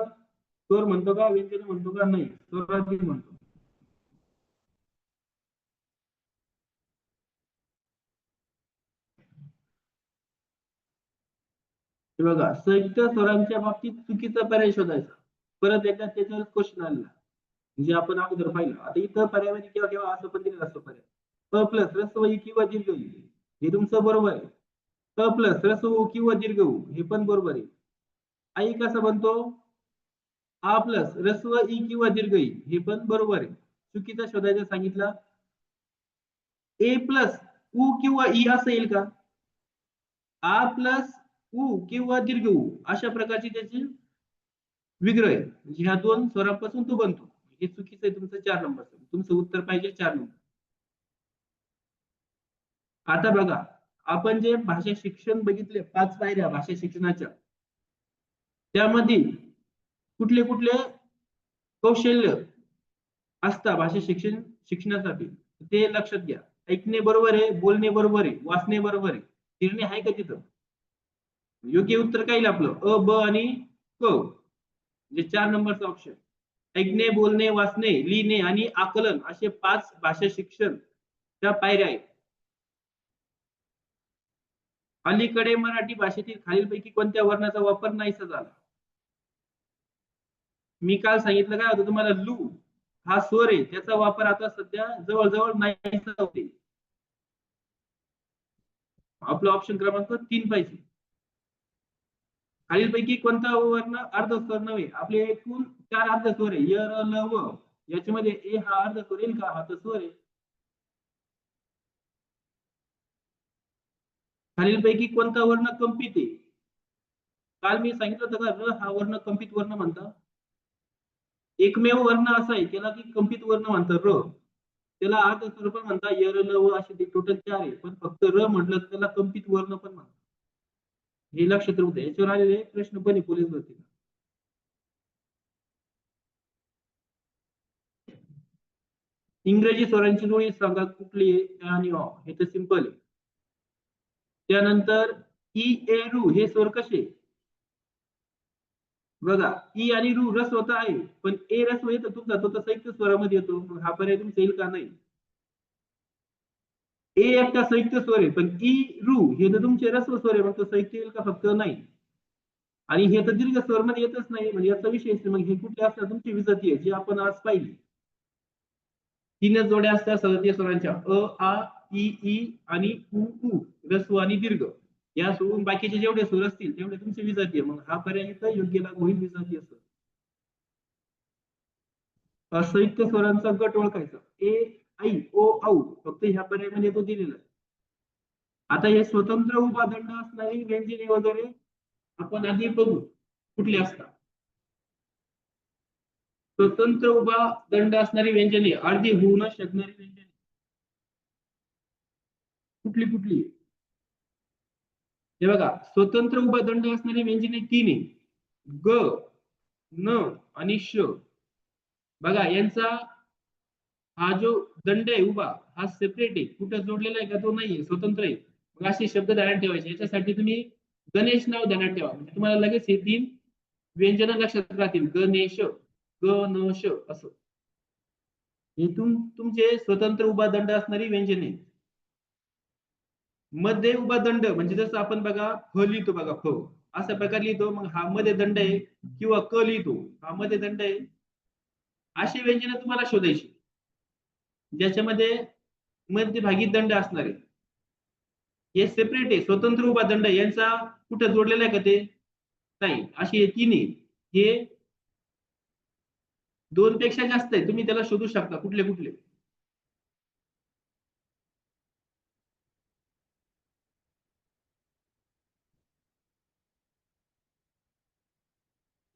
स्वर म्हणतो का? व्यंजन म्हणतो का? नाही, स्वरादी म्हणतो. हे बघा, संयुक्त स्वरांच्या बाबतीत चुकीचा पर्याय शोधायचा. परत एकदा त्याच्यावर क्वेश्चन आलेला, म्हणजे आपण अगोदर पाहिलं. आता इथं पर्यायामध्ये केव्हा केव्हा असं पण दिलेलं असतं पर्याय, अ प्लस ह्रस्व ई किंवा दीर्घ ई, हे तुमचं बरोबर आहे. अ प्लस ह्रस्व उ किंवा दीर्घ उ, हे पण बरोबर आहे. आई कसा बनतो? आ प्लस ह्रस्व ई किंवा दीर्घ ई, हे पण बरोबर आहे. चुकीचा शोधायचा सांगितला. ए प्लस उ किंवा ई असं येईल का? आ प्लस उ किंवा दीर्घ उ, अशा प्रकारची त्याची विग्रह आहे, म्हणजे ह्या 2 स्वरांपासून तो बनतो. हे चुकीचं आहे तुमचं 4 नंबरचं. तुमचं उत्तर पाहिजे 4 नंबर. आता बघा, आपण जे भाषा शिक्षण बघितले 5 पायऱ्या भाषा शिक्षणाच्या, त्यामध्ये कुठले कुठले कौशल्य असतात भाषा शिक्षणासाठी ते लक्षात घ्या. ऐकणे बरोबर आहे, बोलणे बरोबर आहे, वाचणे बरोबर आहे, लिहिणे आहे का तिथं? योग्य उत्तर काय येईल आपलं? अ, ब आणि क, म्हणजे 4 नंबरचा ऑप्शन. ऐकणे, बोलणे, वाचणे, लिहिणे आणि आकलन असे 5 भाषा शिक्षण त्या पायऱ्या आहेत. अलीकडे मराठी भाषेतील खालीलपैकी कोणत्या वर्णाचा वापर नाहीसा झाला? मी काल सांगितलं काय होतं तुम्हाला, लू हा स्वर आहे, त्याचा वापर आता सध्या जवळजवळ नाहीसा होते. आपला ऑप्शन क्रमांक 3 पाहिजे. खालीलपैकी कोणता वर्ण अर्ध स्वर नव्हे? आपले एकूण 4 अर्ध स्वर आहे, य, र, ल, व. याच्यामध्ये ए हा अर्ध स्वर येईल का? हा तर स्वर आहे. खालीलपैकी कोणता वर्ण कंपित आहे? काल मी सांगितलं होतं का, र हा वर्ण कंपित वर्ण म्हणतात. एकमेव वर्ण असा आहे त्याला की कंपित वर्ण म्हणतात, र. त्याला अर्ध स्वर पण म्हणतात, य, र, ल, व असे ते टोटल 4 आहे. पण फक्त र म्हटलं तर त्याला कंपित वर्ण पण म्हणतात. हे लक्षात राहू द्या. याच्यावर आलेले प्रश्न पण पोलीस भरती. इंग्रजी स्वरांची जोडी सांगा कुठली आहे आणि ऑ, हे तर सिंपल आहे. त्यानंतर ई, ए, रू हे स्वर कसे? बघा, ई आणि रू रस होता आहे, पण ए रस्व येतो तुमचा, तो तर संयुक्त स्वरामध्ये येतो. मग हा पर्याय तुमचा येईल का? नाही. ए एकटा संयुक्त स्वर आहे, पण ई, रू हे तर तुमचे रस्व स्वर आहे, मग तो संयुक्त येईल का? फक्त नाही. आणि हे तर दीर्घ स्वर मध्ये येतच नाही, म्हणजे याचा विषय. मग हे कुठले असतात? तुमची विजाती आहे, जी आपण आज पाहिली. 3च जोड्या असतात सजातीय स्वरांच्या, अ, आ, ई आणि उ, रस्व आणि दीर्घ. या सोडून बाकीचे जेवढे स्वर असतील तेवढे तुमचे विजातीय. मग हा पर्याय इथं योग्य लागू होईल, विजातीय स्वर. संयुक्त स्वरांचा गट ओळखायचा, ए, ऐ, ओ, औ, फक्त ह्या पर्यायामध्ये तो दिलेला आहे. आता हे स्वतंत्र उभा दंड असणारी व्यंजने वगैरे आपण आधी बघू कुठली असतात. स्वतंत्र उभा दंड असणारी व्यंजने, अर्धी होऊ न शकणारी व्यंजने कुठली कुठली? हे बघा, स्वतंत्र उभा दंड असणारी व्यंजने 3 आहे, ग, न आणि श. बघा, यांचा हा जो दंड आहे उभा, हा सेपरेट आहे, कुठं जोडलेला आहे का? तो नाहीये, स्वतंत्र आहे. मग असे शब्द ध्यानात ठेवायचे. याच्यासाठी तुम्ही गणेश नाव ध्यानात ठेवा, म्हणजे तुम्हाला लगेच हे 3 व्यंजन लक्षात राहतील. गणेश, ग, न, श असं. इथून तुमचे स्वतंत्र उभा दंड असणारी व्यंजने. मध्ये उभा दंड म्हणजे जसं आपण बघा फ लिहितो, बघा फ अशा प्रकारे लिहितो, मग हा मध्ये दंड आहे, किंवा क लिहितो, हा मध्ये दंड आहे. अशी व्यंजने तुम्हाला शोधायची ज्याच्यामध्ये मध्यभागी दंड असणार आहे. हे सेपरेट आहे, स्वतंत्र उभा दंड. यांचा कुठं जोडलेला आहे का? ते नाही. अशी हे 3 आहे, हे 2 पेक्षा जास्त आहे. तुम्ही त्याला शोधू शकता कुठले कुठले.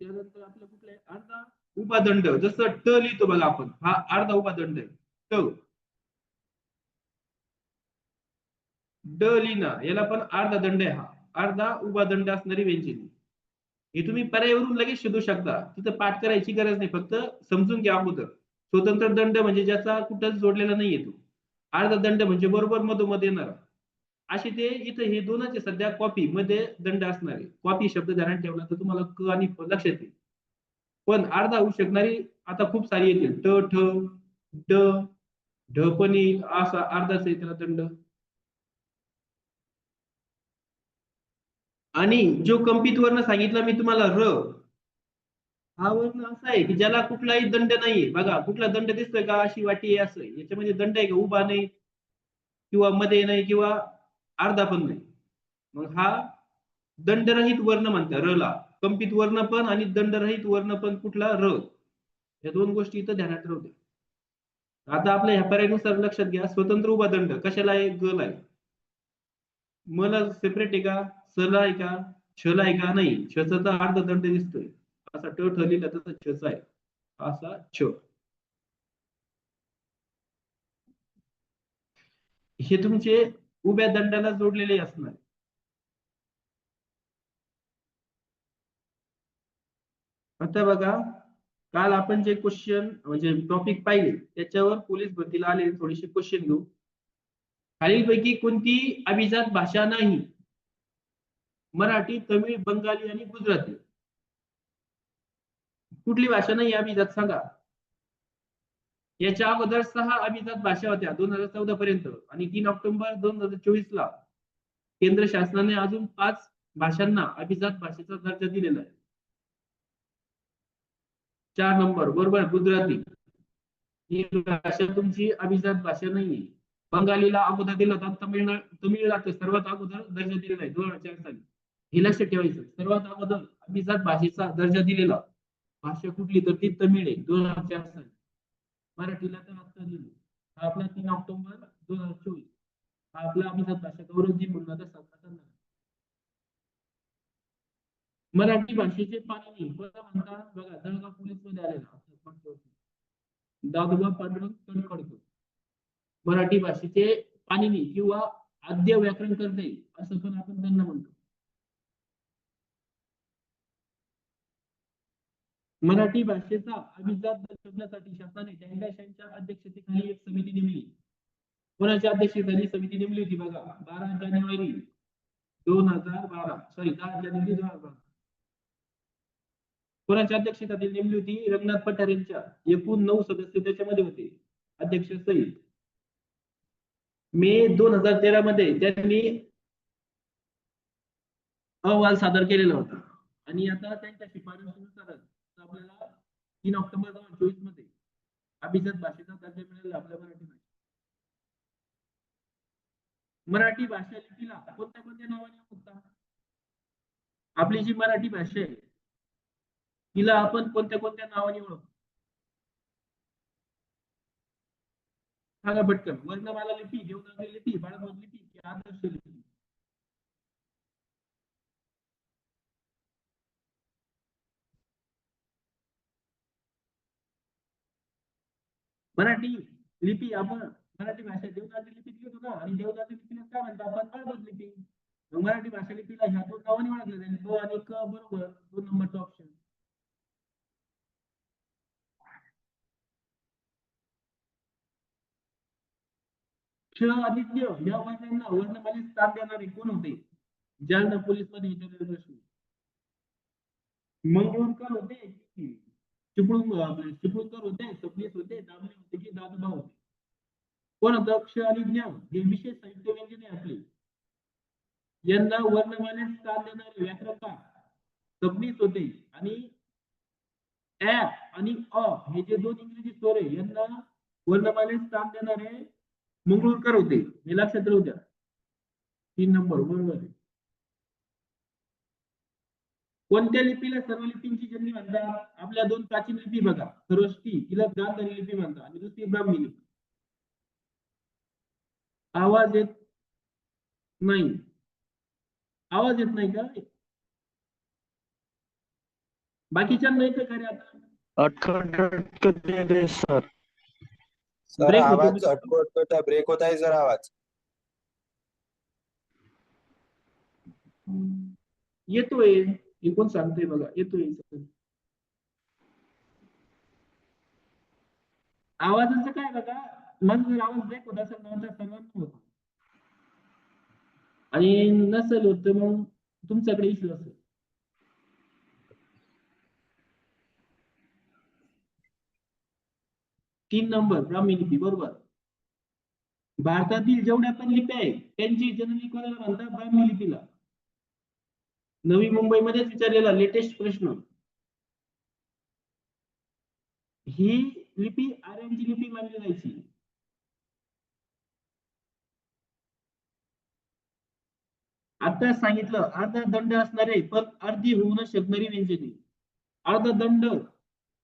त्यानंतर आपलं कुठलं आहे? अर्धा उभा दंड. जसं ट लिहितो बघा आपण, हा अर्धा उभा दंड आहे, ट. ड लिहिणं, याला पण अर्धा दंड आहे, हा अर्धा उभा दंड असणारी व्यंजने. हे तुम्ही पर्यायवरून लगेच शोधू शकता, तिथं पाठ करायची गरज नाही, फक्त समजून घ्या अगोदर. स्वतंत्र दंड म्हणजे ज्याचा कुठंच जोडलेला नाहीये तो. अर्धा दंड म्हणजे बरोबर मधोमध येणार. असे ते इथं हे 2च आहे सध्या कॉपी मध्ये दंड असणारे. कॉपी शब्द ध्यानात ठेवला तर तुम्हाला क आणि फ लक्षात येईल. पण अर्धा होऊ शकणारी आता खूप सारी येतील. ट, ठ, ड, ढ पण येईल, असा अर्धाच आहे त्याला दंड. आणि जो कंपित वर्ण सांगितला मी तुम्हाला, र, हा वर्ण असा आहे की ज्याला कुठलाही दंड नाहीये. बघा, कुठला दंड दिसतोय का? अशी वाटी आहे, असं आहे. याच्यामध्ये दंड आहे का? उभा नाही, किंवा मध्ये नाही, किंवा अर्धा पण नाही. मग हा दंडरहित वर्ण म्हणतात र ला. कंपित वर्ण पण आणि दंडरहित वर्ण पण कुठला? र. या 2 गोष्टी इथं ध्यानात राहू द्या. आता आपल्या ह्या पर्यायानुसार लक्षात घ्या, स्वतंत्र उभा दंड कशाला आहे? ग ला आहे. मला सेपरेट आहे का? स ला आहे का? छ ला आहे का? नाही. छ चा तर अर्धा दंड दिसतोय, असा ट ठ लिहिला तसा छ चा आहे, असा छ. हे तुमचे उभ्या दंडाला जोडलेले असणार. आता बघा, काल आपण जे क्वेश्चन म्हणजे टॉपिक पाहिले त्याच्यावर पोलीस भरतीला आले थोडेसे क्वेश्चन घेऊ. खालीलपैकी कोणती अभिजात भाषा नाही? मराठी, तमिळ, बंगाली आणि गुजराती. कुठली भाषा नाही अभिजात सांगा? याच्या अगोदर 6 अभिजात भाषा होत्या 2014 पर्यंत आणि 3 ऑक्टोबर 2024 ला केंद्र शासनाने अजून 5 भाषांना अभिजात भाषेचा दर्जा दिलेला आहे. 4 नंबर बरोबर गुजराती. ही भाषा तुमची अभिजात भाषा नाहीये. बंगालीला अगोदर दिलं होतं, तमिळला सर्वात अगोदर दर्जा दिलेला आहे 2004 साली. हे लक्षात ठेवायचं, सर्वात अगोदर अभिजात भाषेचा दर्जा दिलेला भाषा कुठली तर ती तमिळ आहे 2004 साली. मराठीला तर आता दिली. हा आपला 3 ऑक्टोबर 2024 हा आपला अभिजात भाषा गौरव दिन म्हणून आता साजरा करणार. मराठी भाषेचे पाणिनी कोणाला म्हणतात बघा, जळगाव पोलीस मध्ये आलेला दादोबा पांडुरंग तळखडकर. मराठी भाषेचे पाणिनी किंवा आद्य व्याकरणकर्ते असं पण आपण त्यांना म्हणतो. मराठी भाषेचा अभिजात शोधण्यासाठी शासनाने त्यांच्या अध्यक्षतेखाली एक समिती नेमली. कोणाच्या अध्यक्षतेखाली समिती नेमली होती बघा? 12 जानेवारी 2012 सॉरी 10 जानेवारी 2012. कोणाच्या अध्यक्षतेखाली नेमली होती? रंगनाथ पठार यांच्या. एकूण 9 सदस्य त्याच्यामध्ये होते अध्यक्ष सहित. मे 2013 मध्ये त्यांनी अहवाल सादर केलेला होता आणि आता त्यांच्या शिफारशीनुसार आपल्याला 3 ऑक्टोबर 2024 मध्ये अभिजात भाषेचा दर्जा मिळाला आपल्या मराठी भाषेत. मराठी भाषा लिपीला कोणत्या कोणत्या नावाने ओळखतात? आपली जी मराठी भाषा आहे तिला आपण कोणत्या कोणत्या नावाने ओळखतो? सांगा पटकन. वर्णमाला लिपी, देवनागरी लिपी, बाळमामा लिपी की आदर्श लिपी? मराठी लिपी आपण मराठी भाषा देवनागरी लिपीत लिहितो ना, आणि देवनागरी लिपीला काय म्हणतो आपण? बाळमामा लिपी. मराठी भाषा लिपीला ह्या 2 नावाने ओळखलं जाईल. ब आणि क बरोबर 2 नंबरचा ऑप्शन. क्ष आणि ज्ञ या वर्णांना वर्णमालेत स्थान देणारे कोण होते? जालना पोलीस मध्ये विचारलेला प्रश्न. मंगरुळकर होते की चिपळूणकर होते, सबनीस होते, दामले होते की दादोबा होते? कोण होतं? क्ष आणि ज्ञ हे विशेष साहित्य व्यंजन आहे आपले. यांना वर्णमालेत स्थान देणारे व्याकरणकार सबनीस होते आणि ऍ आणि अ हे जे 2 इंग्रजी स्वर आहे यांना वर्णमालेत स्थान देणारे मंगरुळकर होते. हे लक्षात राहू द्या. 3 नंबर बरोबर आहे. कोणत्या लिपीला सर्व लिपींची जननी म्हणतात? आपल्या 2 प्राचीन लिपी बघा, खरोष्टी तिला गांधारी लिपी म्हणतात आणि दुसरी ब्राह्मी लिपी. आवाज येत नाही. आवाज येत नाही का? बाकीच्या नाही तर खरे आता अटकट येते सर. सर ब्रेक होतो आवाज अटकट ब्रेक होत आहे सर आवाज. येतोय. हे कोण सांगतोय बघा, येतोय. आवाजाचं काय बघा, मग जर आवाज ब्रेक होत असेल तर सर्वांना होतो आणि नसेल होत मग तुमच्याकडे इश्यू असेल. तीन नंबर ब्राह्मी लिपी बरोबर. भारतातील जेवढ्या पण लिप्या आहेत त्यांची जननी कोणाला म्हणतात? ब्राह्मी लिपीला. नवी मुंबईमध्येच विचारलेला लेटेस्ट प्रश्न. ही लिपी आर्यांची लिपी मानली जायची. आता सांगितलं अर्धा दंड असणारे पण अर्धी होऊ न शकणारी व्यंजने. अर्धा दंड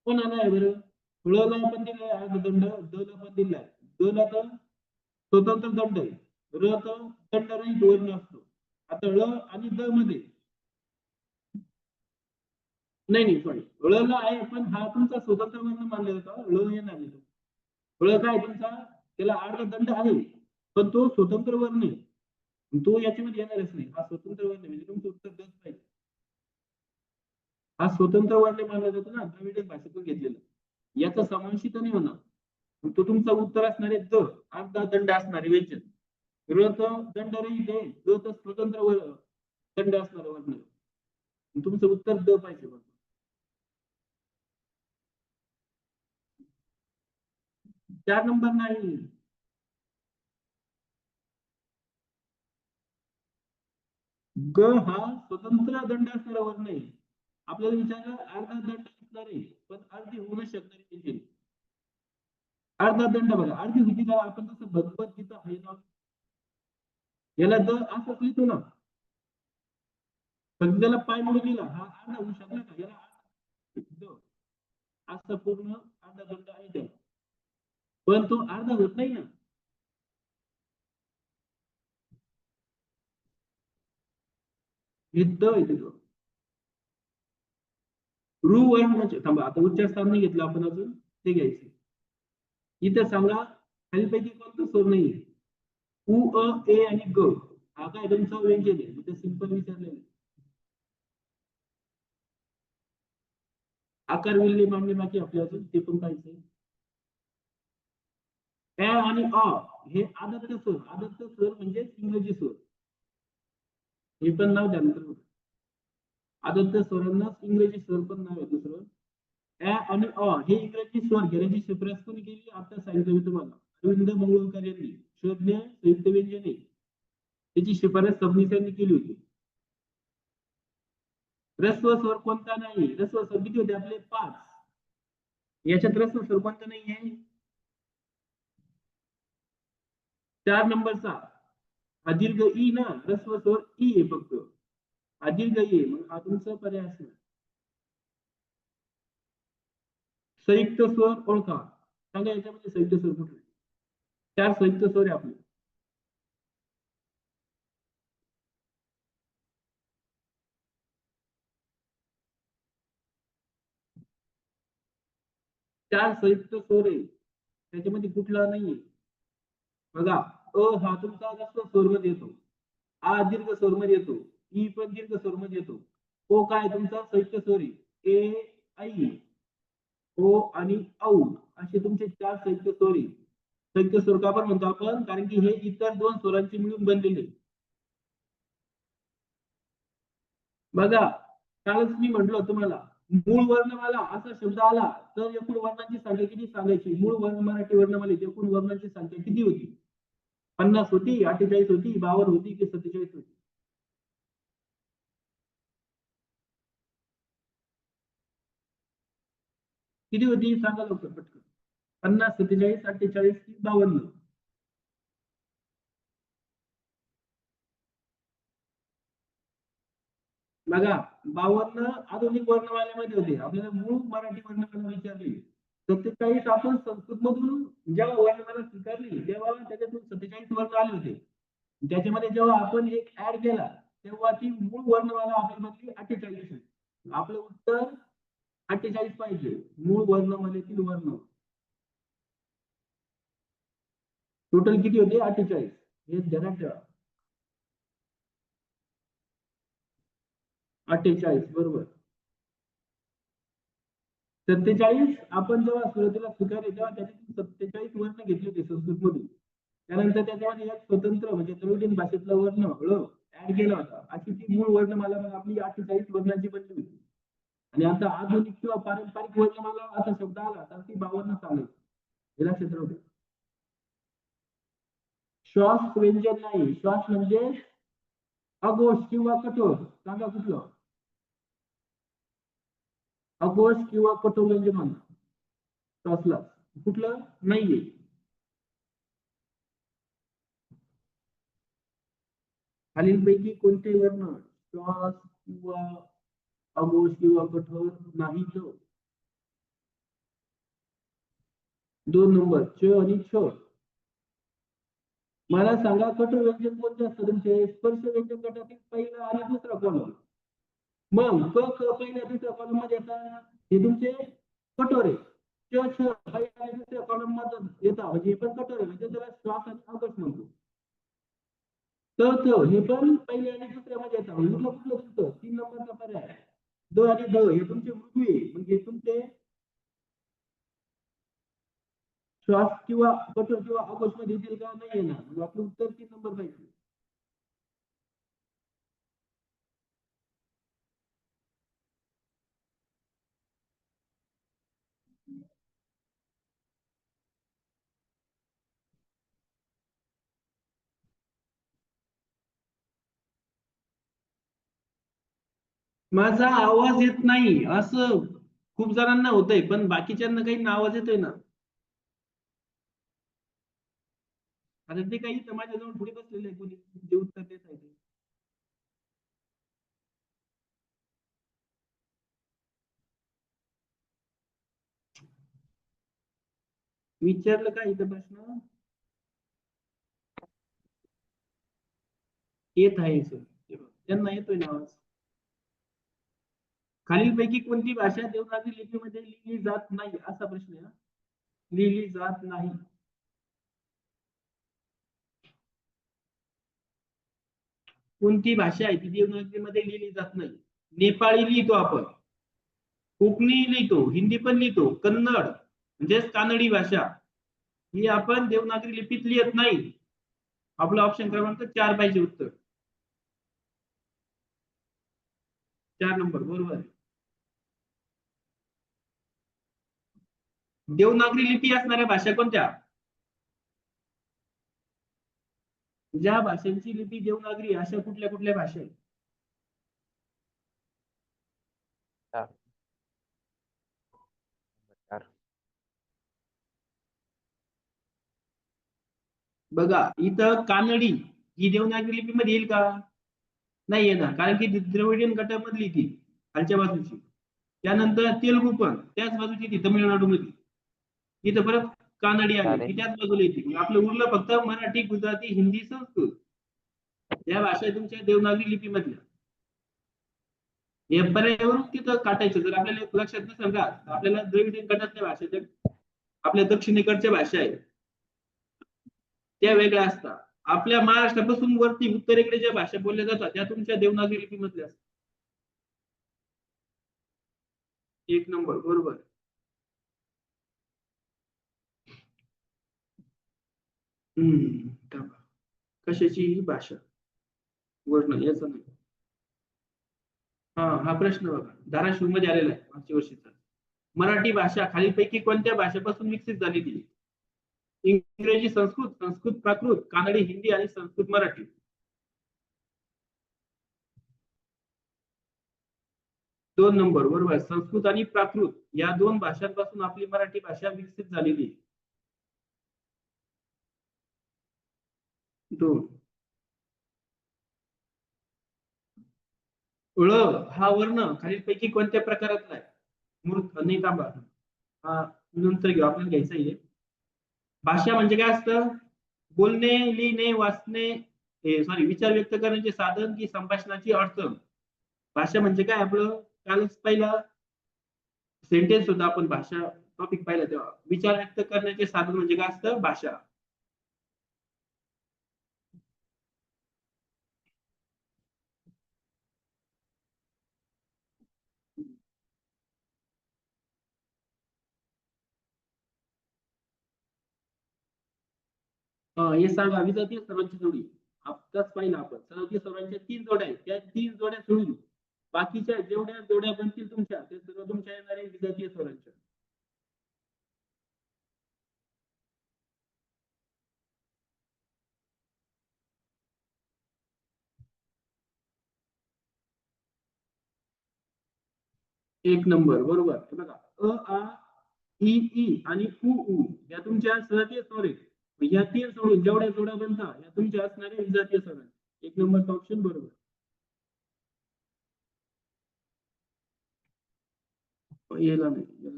कोणाला आहे बरं? ळ ला पण दिलाय अर्धा दंड, द ला पण दिलाय. द ला तर स्वतंत्र दंड आहे, र तर दंडरहित वर्ण असतो. आता ळ आणि द मध्ये नाही सॉरी, ळ ला आहे पण हा तुमचा स्वतंत्र वर्ण मानला जातो. ळ येणार नाही. ळ काय तुमचा, त्याला अर्धा दंड आहे पण तो स्वतंत्र वर्ण आहे, तो याच्यामध्ये येणारच नाही. हा स्वतंत्र वर्ण आहे, म्हणजे तुमचं उत्तर दच पाहिजे. हा स्वतंत्र वर्ण मानला जातो ना, द्रविड भाषेतून घेतलेला, याचा समावेश इथं नाही होणार. तो तुमचा उत्तर असणार आहे द, अर्धा दंड असणारे व्यंजन. र तर दंड रहित आहे, द तर स्वतंत्र दंड असणार वर्ण. तुमचं उत्तर द पाहिजे. 4 नंबर नाही. ग हा स्वतंत्र दंड असणारा वर्ण आहे. आपल्याला विचारलं अर्धा दंड असणार आहे, पण अर्धी होऊ शकणारी व्यंजन. अर्धा दंड बघा, अर्धी होती का आपण जसं भगवद्गीता आहे ना, याला द असंच लिहितो ना, पण त्याला पाय म्हणून लिहिला, हा अर्धा होऊ शकला का, याला द असं पूर्ण अर्धा दंड आहे त्याला, पण तो अर्धा होत नाही ना. हे द आहे तिथं. रू वर्णाचे थांबा, आता उच्चार स्थान नाही घेतलं आपण अजून, ते घ्यायचं. इथं सांगा खालीपैकी कोणतं स्वर नाही. उ अ ए आणि ग हा काय तुमचा व्यंजन आहे, इथं सिंपल विचारलेलं. आकार विल्ले मांडणे बाकी आपल्या अजून, ते पण पाहिजे. ऍ आणि अ हे आदत्त स्वर, आदत्त स्वर म्हणजे इंग्रजी स्वर. हे पण नाव द्या मित्रांनो, आदत्त स्वरांना इंग्रजी स्वर पण नाव आहे दुसरं. ऍ आणि अ हे इंग्रजी स्वर घेण्याची शिफारस कोणी केली, आता सांगितलं मी तुम्हाला, अरविंद मंगळूरकर यांनी. शोधणे संयुक्त व्यंजने त्याची शिफारस सबनीसांनी केली होती. ह्रस्व स्वर कोणता नाही, ह्रस्व स्वर किती होते आपले 5. याच्यात ह्रस्व स्वर कोणता नाहीये, 4 नंबरचा हा दीर्घ ई ना, ह्रस्व स्वर ई आहे फक्त, हा दीर्घ ई आहे, मग हा तुमचा पर्याय असणार. संयुक्त स्वर ओळखा, सांगा याच्यामध्ये संयुक्त स्वर कुठले. 4 संयुक्त स्वर आहे आपले. चार संयुक्त स्वर आहे, त्याच्यामध्ये कुठला नाहीये बघा. अ हा तुमचा ह्रस्व स्वर मध्ये येतो, आ दीर्घ स्वर मध्ये येतो, ई पण दीर्घ स्वर मध्ये येतो, ओ काय तुमचा संयुक्त स्वर आहे, ए आई ओ आणि औ असे तुमचे 4 संयुक्त स्वर आहे. संयुक्त स्वर का पण म्हणतो आपण, कारण की हे इतर 2 स्वरांचे मिळून बनलेले. बघा कालच मी म्हटलं तुम्हाला, मूळ वर्णमाला असा शब्द आला तर एकूण वर्णांची संख्या किती सांगायची. मूळ वर्ण मराठी वर्णमालेत एकूण वर्णांची संख्या किती होती, 50 होती, 48 होती, 52 होती की 47 होती. किती होती सांगा लवकर पटकन. 50, 47, 48 की 52. बघा 52 आधुनिक वर्णमालेमध्ये होते, आपल्याला मूळ मराठी वर्णमाला विचारली. 47 आपण संस्कृत मधून जेव्हा वर्णमाला स्वीकारली तेव्हा त्याच्यातून 47 वर्ण आले होते. त्याच्यामध्ये जेव्हा आपण एक ऍड केला तेव्हा ती मूळ वर्णमाला आपल्यामध्ये 48 आहे. आपलं उत्तर 48 पाहिजे, मूळ वर्णमालेतील वर्ण. टोटल किती होते 48, हे ध्यानात ठेवा. 48 बरोबर. 47 आपण जेव्हा सुरुवातीला स्वीकारले तेव्हा त्याच्यातून 47 वर्ण घेतले होते संस्कृत मधून. त्यानंतर त्याच्यामध्ये एक स्वतंत्र म्हणजे द्रविडीन भाषेतला वर्ण ऍड केला होता, अशी ती मूळ वर्णमाला मग आपली 48 वर्णांची बनली होती. आणि आता आधुनिक किंवा पारंपरिक वर्णमाला असा शब्द आला तर ती 52 चालेल, हे लक्षात राहू द्या. श्वास व्यंजन नाही, श्वास म्हणजे अघोष किंवा कठोर, सांगा कुठलं. अघोष किंवा कठोर व्यंजन म्हणा श्वासला, कुठलं नाहीये. खालीलपैकी कोणते वर्ण श्वास किंवा अघोष किंवा कठोर नाही. 2 नंबर च आणि छ. मला सांगा कठोर व्यंजन कोणते असतात तुमचे, स्पर्श व्यंजन गटातील पहिला आणि दुसरा कॉलम. मग क ख पहिल्या दुसऱ्या कॉलम मध्ये येतात, हे तुमचे कठोर आहे. च छ पहिल्या दुसऱ्या कॉलम मध्ये येतात, म्हणजे हे पण कठोर आहे, म्हणजे त्याला श्वास आणि अघोष म्हणतो. हे पण पहिले आणि दुसऱ्यामध्ये येतात. उरलं कुठलं तुमचं 3 नंबरचा पर्याय. द आणि ध हे तुमचे मृदू आहे. म्हणजे तुमचे श्वास किंवा कठोर किंवा अपघात मध्ये येतील का नाही येणार. मग आपलं उत्तर 3 नंबर पाहिजे. माझा आवाज येत नाही असं खूप जणांना होतंय, पण बाकीच्यांना काही आवाज येतोय ना. आता ते काही माझ्याजवळ पुढे बसलेले आहे कोणी जे उत्तर देत आहे ते. विचारलं काय इथं प्रश्न येत आहे सर, त्यांना येतोय ना आवाज. खालीलपैकी कोणती भाषा देवनागरी लिपीमध्ये लिहिली जात नाही असा प्रश्न आहे. लिहिली जात नाही. कोणती भाषा आहे ती देवनागरीमध्ये लिहिली जात नाही. नेपाळी लिहितो आपण, कोकणी लिहितो, हिंदी पण लिहितो, कन्नड म्हणजेच कानडी भाषा ही आपण देवनागरी लिपीत लिहित नाही. आपला ऑप्शन क्रमांक 4 पाहिजे उत्तर. 4 नंबर बरोबर आहे. देवनागरी लिपी असणाऱ्या भाषा कोणत्या? ज्या भाषांची लिपी देवनागरी अशा कुठल्या कुठल्या भाषा आहेत? बघा इथं कानडी ही देवनागरी लिपीमध्ये येईल का? नाही येणार, कारण की द्रविडियन गटामधली ती खालच्या बाजूची. त्यानंतर तेलुगू पण त्याच बाजूची ती तमिळनाडूमध्ये. इथं परत कानडी आली ती त्याच बाजूला येते. आपलं उरलं फक्त मराठी, गुजराती, हिंदी, संस्कृत या भाषा तुमच्या देवनागरी लिपीमधल्या. हे पर्यायावरून तिथं काटायचं. जर आपल्याला लक्षात नसेल का, आपल्याला द्रविडियन गटातल्या भाषा आपल्या दक्षिणेकडच्या भाषा आहेत त्या वेगळ्या असतात. आपल्या महाराष्ट्रापासून वरती उत्तरेकडे ज्या भाषा बोलल्या जातात त्या तुमच्या देवनागरी लिपीमधल्या असतात. 1 नंबर बरोबर. कशाची ही भाषा वर्ण याचं नाही. हा प्रश्न बघा धाराशिव मध्ये आलेला आहे मागच्या वर्षीचा. मराठी भाषा खालीलपैकी कोणत्या भाषेपासून विकसित झालेली? इंग्रजी संस्कृत, संस्कृत प्राकृत, कानडी हिंदी आणि संस्कृत मराठी. 2 नंबर बरोबर. संस्कृत आणि प्राकृत या 2 भाषांपासून आपली मराठी भाषा विकसित झालेली आहे. 2. ळ हा वर्ण खालीलपैकी कोणत्या प्रकारातला आहे? मूर्ख नाही थांबा. हा नंतर घेऊ, आपल्याला घ्यायचं आहे. भाषा म्हणजे काय असतं? बोलणे, लिहिणे, वाचणे, सॉरी विचार व्यक्त करण्याचे साधन की संभाषणाची अडचण. भाषा म्हणजे काय आपलं कालच पहिला सेंटेन्स होता, आपण भाषा टॉपिक पाहिला तेव्हा. विचार व्यक्त करण्याचे साधन म्हणजे काय असतं? भाषा. हे सांगा विजातीय सर्वांची जोडी. आत्ताच पाहिलं आपण सजातीय सर्वांच्या 3 जोड्या आहेत. त्या 3 जोड्या सोडून बाकीच्या जेवढ्या जोड्या बनतील तुमच्या ते सर्व तुमच्या येणारे विजातीय स्वरांच्या. एक नंबर बरोबर. बघा अ, आ, इ, ई आणि उ, ऊ या तुमच्या सजातीय स्वर आहेत. या 3 सोडून जेवढ्या जोड्या बनतात या तुमच्या असणाऱ्या विजातीय स्वर आहेत. 1 नंबरचा ऑप्शन बरोबर. याला नाही.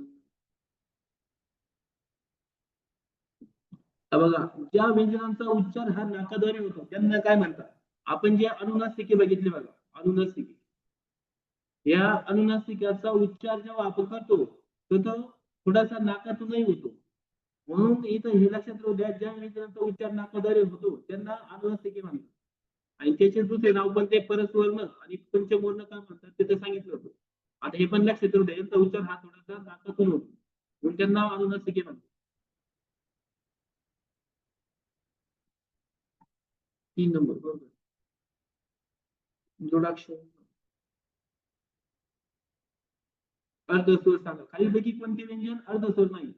बघा ज्या व्यंजनांचा उच्चार हा नाकाद्वारे होतो त्यांना काय म्हणतात? आपण जे अनुनासिके बघितले बघा, अनुनासिके. या अनुनासिकाचा उच्चार जेव्हा आपण करतो तर तो थोडासा नाकातूनही होतो. म्हणून इथं हे लक्षात राहू द्या, ज्या व्यंजनाचा उच्चार नाकाद्वारे होतो त्यांना अनुनासिके म्हणतात. आणि त्याचे दुसरे नाव पण ते परस्वर्ण आणि पंचमवर्ण का म्हणतात ते तर सांगितलं होतं. आता हे पण लक्षात ठेवू द्या, यांचा उच्चार हा थोडासा दाखवून होतो. म्हणून त्यांना नाव अनुनासिके म्हणतात. 3 नंबर बरोबर. जोडाक्षर अर्धस्वर सांगा. खालीलपैकी कोणते व्यंजन अर्धस्वर नाही?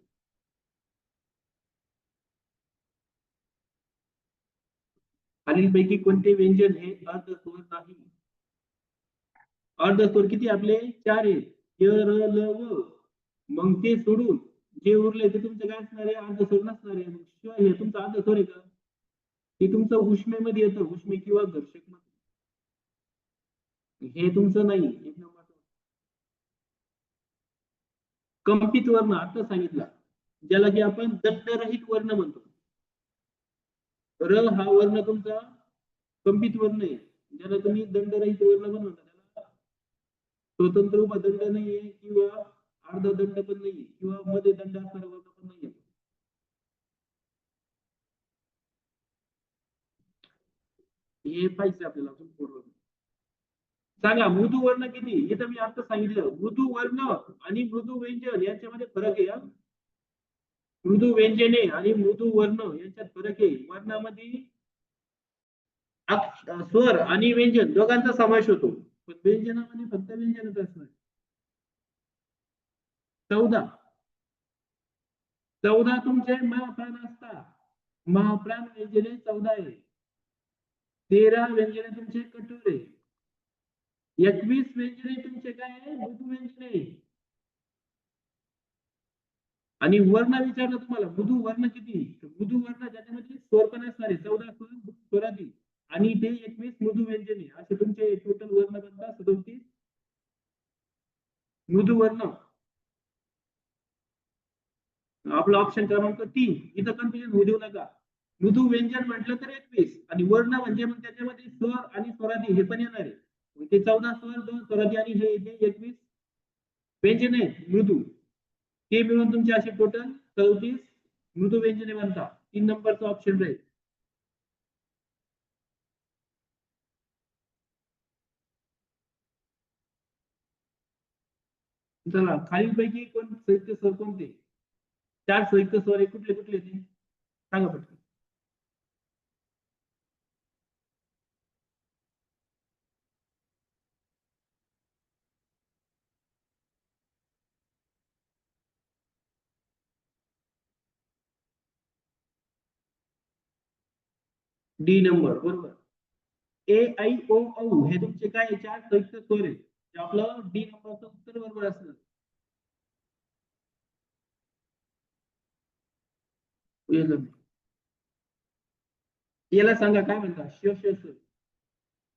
खालीलपैकी कोणते व्यंजन हे अर्धस्वर नाही? अर्धस्वर किती आपले? 4 आहेत. य, र, ल, व. मग ते सोडून जे उरले ते तुमचं काय असणार आहे? अर्धस्वर नसणार आहे. मग शिवाय हे तुमचं अर्धस्वर आहे का? हे तुमचं उष्मेमध्ये येतं, उष्मे किंवा घर्षक मध्ये. हे तुमचं नाही. एक नंबर. कंपित वर्ण आता सांगितला, ज्याला की आपण दंडरहित वर्ण म्हणतो. र हा वर्ण तुमचा कंपित वर्ण आहे, ज्याला तुम्ही दंडरहित वर्ण पण म्हणता. त्याला स्वतंत्र उभा दंड नाहीये किंवा अर्धा दंड पण नाहीये किंवा मध्ये दंड असणारा वर्ण पण नाहीये. हे पाहिजे आपल्याला अजून पूर्ण. सांगा मृदू वर्ण किती? इथं मी आता सांगितलं मृदू वर्ण आणि मृदू व्यंजन यांच्यामध्ये फरक आहे. मृदू व्यंजने आणि मृदू वर्ण यांच्यात फरक आहे. वर्णामध्ये स्वर आणि व्यंजन दोघांचा समावेश होतो, पण व्यंजनामध्ये फक्त व्यंजनच असणार. 14 तुमचे महाप्राण असतात. महाप्राण व्यंजने 14 आहे. 13 व्यंजने तुमचे कठोर आहे. 21 व्यंजने तुमचे काय आहे? मृदू व्यंजने. आणि वर्ण विचारलं तुम्हाला मृदू वर्ण किती? मृदू वर्ण ज्याच्यामध्ये स्वर पण असणार आहे 14 स्वर स्वरादी आणि ते 21 मृदू व्यंजने, असे तुमचे टोटल वर्ण बनतात 37 मृदू वर्ण. आपला ऑप्शन क्रमांक 3. इथं कन्फ्युजन होऊ देऊ नका. मृदू व्यंजन म्हटलं तर 21 आणि वर्ण म्हणजे मग त्याच्यामध्ये स्वर आणि स्वरादी हे पण येणार आहे. ते 14 स्वर 2 स्वरादी आणि हे 21 व्यंजने मृदू, ते मिळून तुमचे असे टोटल 34 मृदू व्यंजने बनतात. 3 नंबरचा ऑप्शन राहील. चला खालीलपैकी कोण संयुक्त स्वर कोणते? 4 संयुक्त स्वर हे कुठले कुठले ते सांगा पटकन. डी नंबर बरोबर. ए ऐ ओ औ हे तुमचे काय 4 संयुक्त स्वर आहेत. ते आपलं डी नंबरचं उत्तर बरोबर असणार. याला सांगा काय म्हणतात? श श स.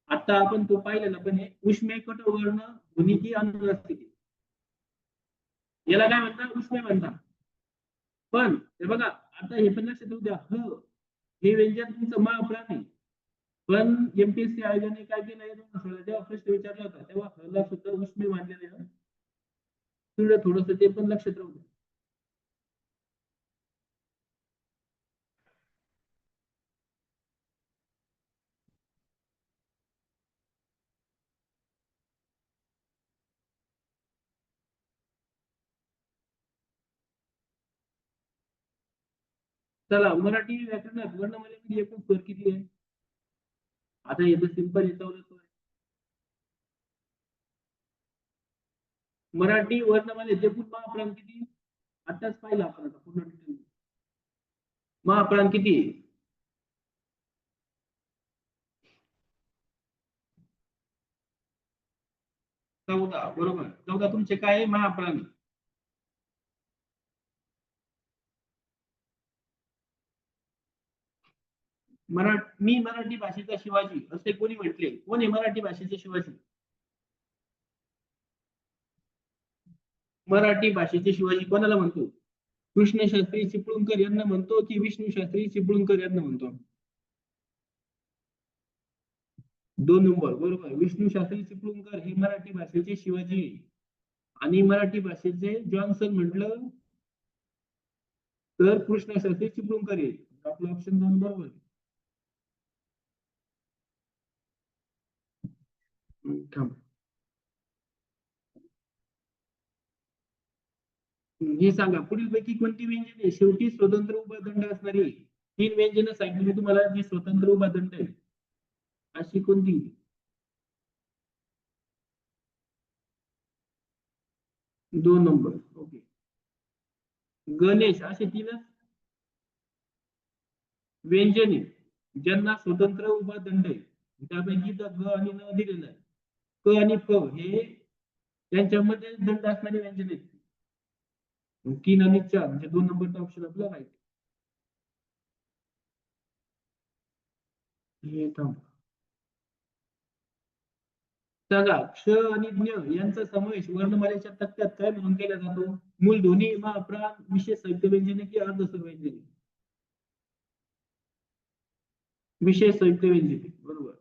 आता आपण तो पाहिलेला पण हे उष्मे कटवर्ण ध्वनीची अनुनासिके. याला काय म्हणतात? उष्मे म्हणतात. पण हे बघा आता हे पण लक्षात ठेवू द्या, ह हे व्यंजन तुमचं महाप्राण आहे. पण एमपीएससी आयोगाने काय केलं, जेव्हा प्रश्न विचारला होता तेव्हा हला सुद्धा उष्मे मानलेले आहे. थोडस ते पण लक्षात राहू द्या. चला मराठी व्याकरणात वर्णमालेमध्ये एकूण स्वर किती आहे? आता येतं सिंपल येतं. मराठी वर्णमालेत एकूण महाप्राण किती? आताच पाहिलं आपण, आता पूर्ण डिटेल. महाप्राण किती? 14 बरोबर. 14 तुमचे काय आहे? महाप्राण. मी मराठी भाषेचा शिवाजी असे कोणी म्हटले? कोण आहे मराठी भाषेचे शिवाजी? मराठी भाषेचे शिवाजी कोणाला म्हणतो? कृष्णशास्त्री चिपळूणकर यांना म्हणतो की विष्णू शास्त्री चिपळूणकर यांना म्हणतो? 2 नंबर बरोबर. विष्णू शास्त्री चिपळूणकर हे मराठी भाषेचे शिवाजी आणि मराठी भाषेचे जॉन्सन म्हटलं तर कृष्णशास्त्री चिपळूणकर आहे. आपलं ऑप्शन 2 बरोबर. थांब. हे सांगा पुढीलपैकी कोणती व्यंजने शेवटी स्वतंत्र उभा दंड असणारी 3 व्यंजने सांगितली तुम्हाला जी स्वतंत्र उभा दंड आहे अशी कोणती? 2 नंबर. ओके. गणेश असे 3च व्यंजने ज्यांना स्वतंत्र उभा दंड आहे त्यापैकी ग आणि न दिलेला आहे. क आणि प हे त्यांच्यामध्ये दंड असणारे व्यंजने आहेत. 3 आणि 4 म्हणजे 2 नंबरचा ऑप्शन आपला राईट. हे थांब. सांगा क्ष आणि ज्ञ यांचा समावेश वर्णमालेच्या तक्त्यात काय म्हणून केला जातो? मूलध्वनी, प्राण, विशेष साहित्य व्यंजने की अर्धस्वर व्यंजने? विशेष साहित्य व्यंजने. बरोबर.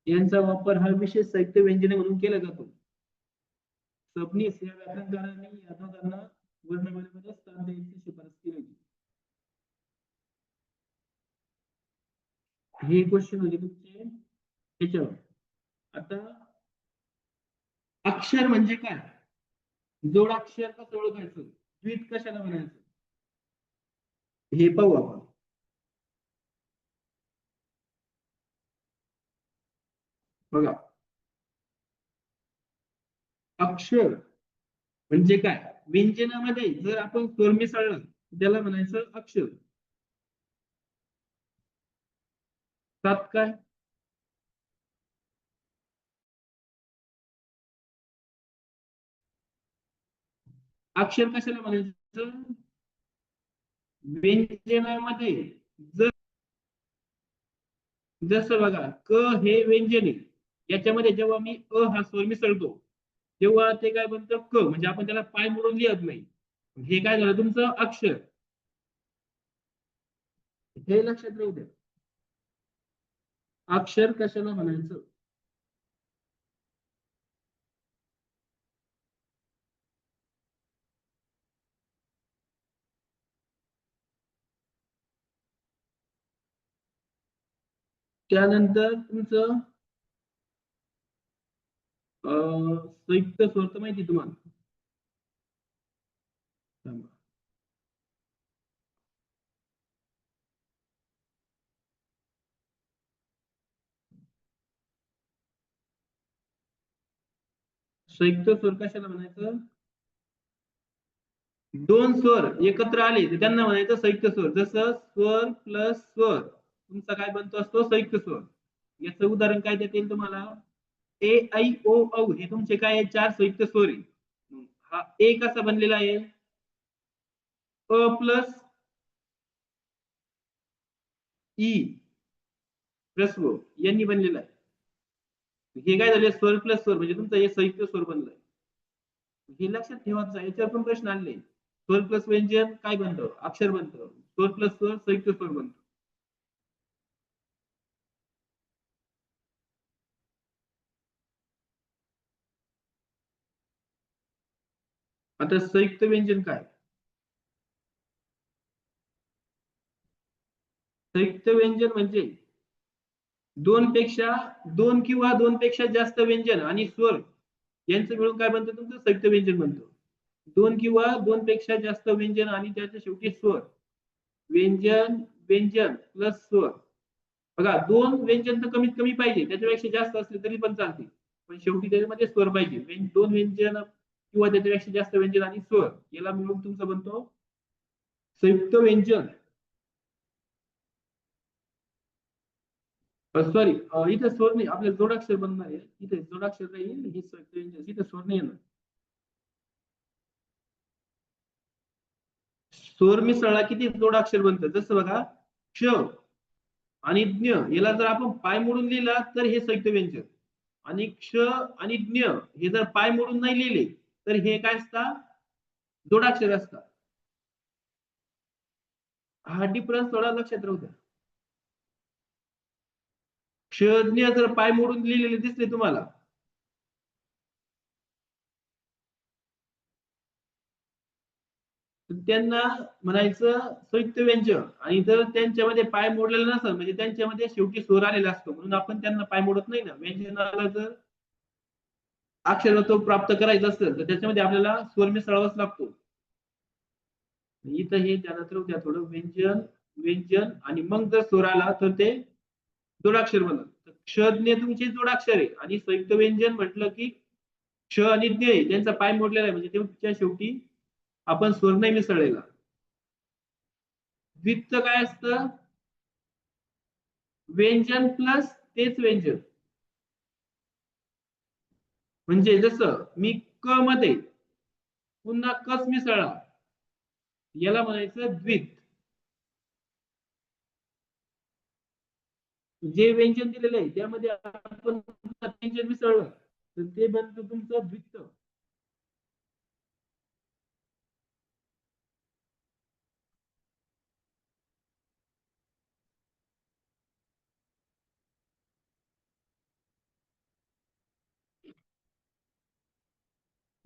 यांचा वापर हा विशेष साहित्य व्यंजने म्हणून केला जातो. सबनीस या व्याकरणकारांनी या दोघांना वर्णमालेमध्ये स्थान द्यायची शिफारस केली. हे क्वेश्चन होते तुमचे त्याच्यावर. आता अक्षर म्हणजे काय? जोडाक्षर कसं ओळखायचं? द्वित कशाला म्हणायचं? हे पाहू आपण. बघा अक्षर म्हणजे काय? व्यंजनामध्ये जर आपण स्वर मिसळलं त्याला म्हणायचं अक्षर. सात काय? अक्षर कशाला म्हणायचं? व्यंजनामध्ये जर जसं बघा क हे व्यंजन आहे याच्यामध्ये जेव्हा मी अ हा स्वर मिसळतो तेव्हा ते काय बनतं क म्हणजे आपण त्याला पाय मोडून लिहत नाही. हे काय झालं तुमचं अक्षर. हे लक्षात राहू द्या. अक्षर कशाला म्हणायचं? त्यानंतर तुमचं संयुक्त स्वर तर माहिती तुम्हाला. संयुक्त स्वर कशाला म्हणायचं? दोन स्वर एकत्र आले तर त्यांना म्हणायचं संयुक्त स्वर. जसं स्वर प्लस स्वर तुमचा काय बनतो असतो संयुक्त स्वर. याचं उदाहरण काय देता येईल तुम्हाला? ए ऐ ओ औ हे तुमचे काय आहे? 4 संयुक्त स्वर आहे. हा ए कसा बनलेला आहे? अ प्लस ई प्लस ओ यांनी बनलेला आहे. हे काय झाले? स्वर प्लस स्वर म्हणजे तुमचं हे संयुक्त स्वर बनलंय. हे लक्षात ठेवायचं. याच्यावर पण प्रश्न आले. स्वर प्लस व्यंजन काय बनतं? अक्षर बनतं. स्वर प्लस स्वर संयुक्त स्वर बनतं. आता संयुक्त व्यंजन काय? संयुक्त व्यंजन म्हणजे दोन किंवा दोन पेक्षा जास्त व्यंजन आणि स्वर यांचं मिळून काय बनतं तुमचं संयुक्त व्यंजन बनतं. दोन किंवा दोन पेक्षा जास्त व्यंजन आणि त्याच्या शेवटी स्वर. व्यंजन व्यंजन प्लस स्वर. बघा दोन व्यंजन तर कमीत कमी पाहिजे, त्याच्यापेक्षा जास्त असले तरी पण चालते, पण शेवटी त्याच्यामध्ये स्वर पाहिजे. दोन व्यंजन किंवा त्याच्यापेक्षा जास्त व्यंजन आणि स्वर याला मिळून तुमचं बनतो संयुक्त व्यंजन. सॉरी इथे स्वर नाही, आपल्याला जोडाक्षर बनणार आहे. इथे जोडाक्षर राहील, ही संयुक्त व्यंजन, इथे स्वर नाही येणार. स्वर मिसळला किती जोडाक्षर बनतं? जसं बघा क्ष आणि ज्ञ याला जर आपण पाय मोडून लिहिला तर हे संयुक्त व्यंजन, आणि क्ष आणि ज्ञ हे जर पाय मोडून नाही लिहिले तर हे काय असतात? जोडाक्षर असतात. हा डिफरन्स थोडा लक्षात राहू द्या. क्षज्ञ जर पाय मोडून लिहिलेले दिसले तुम्हाला तर त्यांना म्हणायचं संयुक्त व्यंजन. आणि जर त्यांच्यामध्ये पाय मोडलेला नसेल म्हणजे त्यांच्यामध्ये शेवटी स्वर आलेला असतो म्हणून आपण त्यांना पाय मोडत नाही ना. व्यंजनाला जर अक्षरत्व प्राप्त करायचं असेल तर त्याच्यामध्ये आपल्याला स्वर मिसळावाच लागतो. इथं हे त्यानंतर उद्या थोडं व्यंजन व्यंजन आणि मग जर स्वर आला तर ते जोडाक्षर बनत. तर क्षज्ञ तुमचे जोडाक्षर आहे आणि संयुक्त व्यंजन म्हटलं की क्ष आणि ज्ञ आहे, त्यांचा पाय मोडलेला आहे म्हणजे त्याच्या शेवटी आपण स्वर नाही मिसळलेला. द्वित्त काय असतं? व्यंजन प्लस तेच व्यंजन. म्हणजे जसं मी क मध्ये पुन्हा कच मिसळला याला म्हणायचं द्वित्त. जे व्यंजन दिलेलं आहे त्यामध्ये आपण व्यंजन मिसळलं तर ते बनतं तुमचं द्वित्त.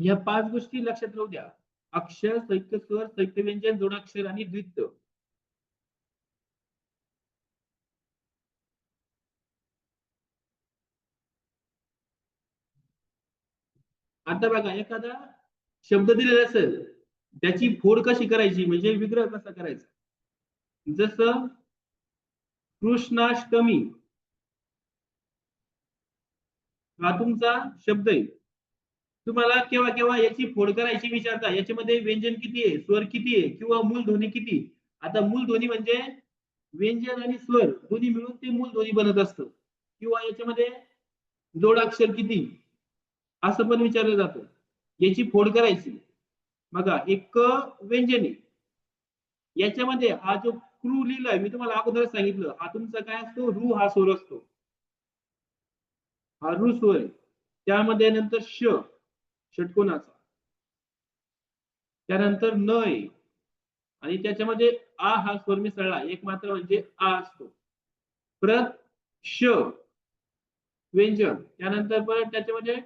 या 5 गोष्टी लक्षात राहू द्या. अक्षर, संयुक्त स्वर, संयुक्त व्यंजन, जोडाक्षर आणि द्वित्त. आता बघा एखादा शब्द दिलेला असेल त्याची फोड कशी करायची म्हणजे विग्रह कसा करायचा. जसं कृष्णाष्टमी हा तुमचा शब्द आहे. तुम्हाला केव्हा केव्हा याची फोड करायची विचारता याच्यामध्ये व्यंजन किती आहे, स्वर किती आहे किंवा मूलध्वनी किती. आता मूलध्वनी म्हणजे व्यंजन आणि स्वर दोन्ही मिळून ते मूलध्वनी बनत असतं. किंवा याच्यामध्ये जोडाक्षर किती असं पण विचारलं जातं. याची फोड करायची. बघा एक व्यंजन आहे. याच्यामध्ये हा जो क्रू लिहिलाय मी तुम्हाला अगोदर सांगितलं हा तुमचा काय असतो रू हा स्वर असतो. हा रू स्वर आहे. त्यामध्ये नंतर षटकोनाचा. त्यानंतर न आहे आणि त्याच्यामध्ये आ हा स्वर मिसळला एक मात्र म्हणजे आ असतो. परत श व्यंजन त्यानंतर परत त्याच्यामध्ये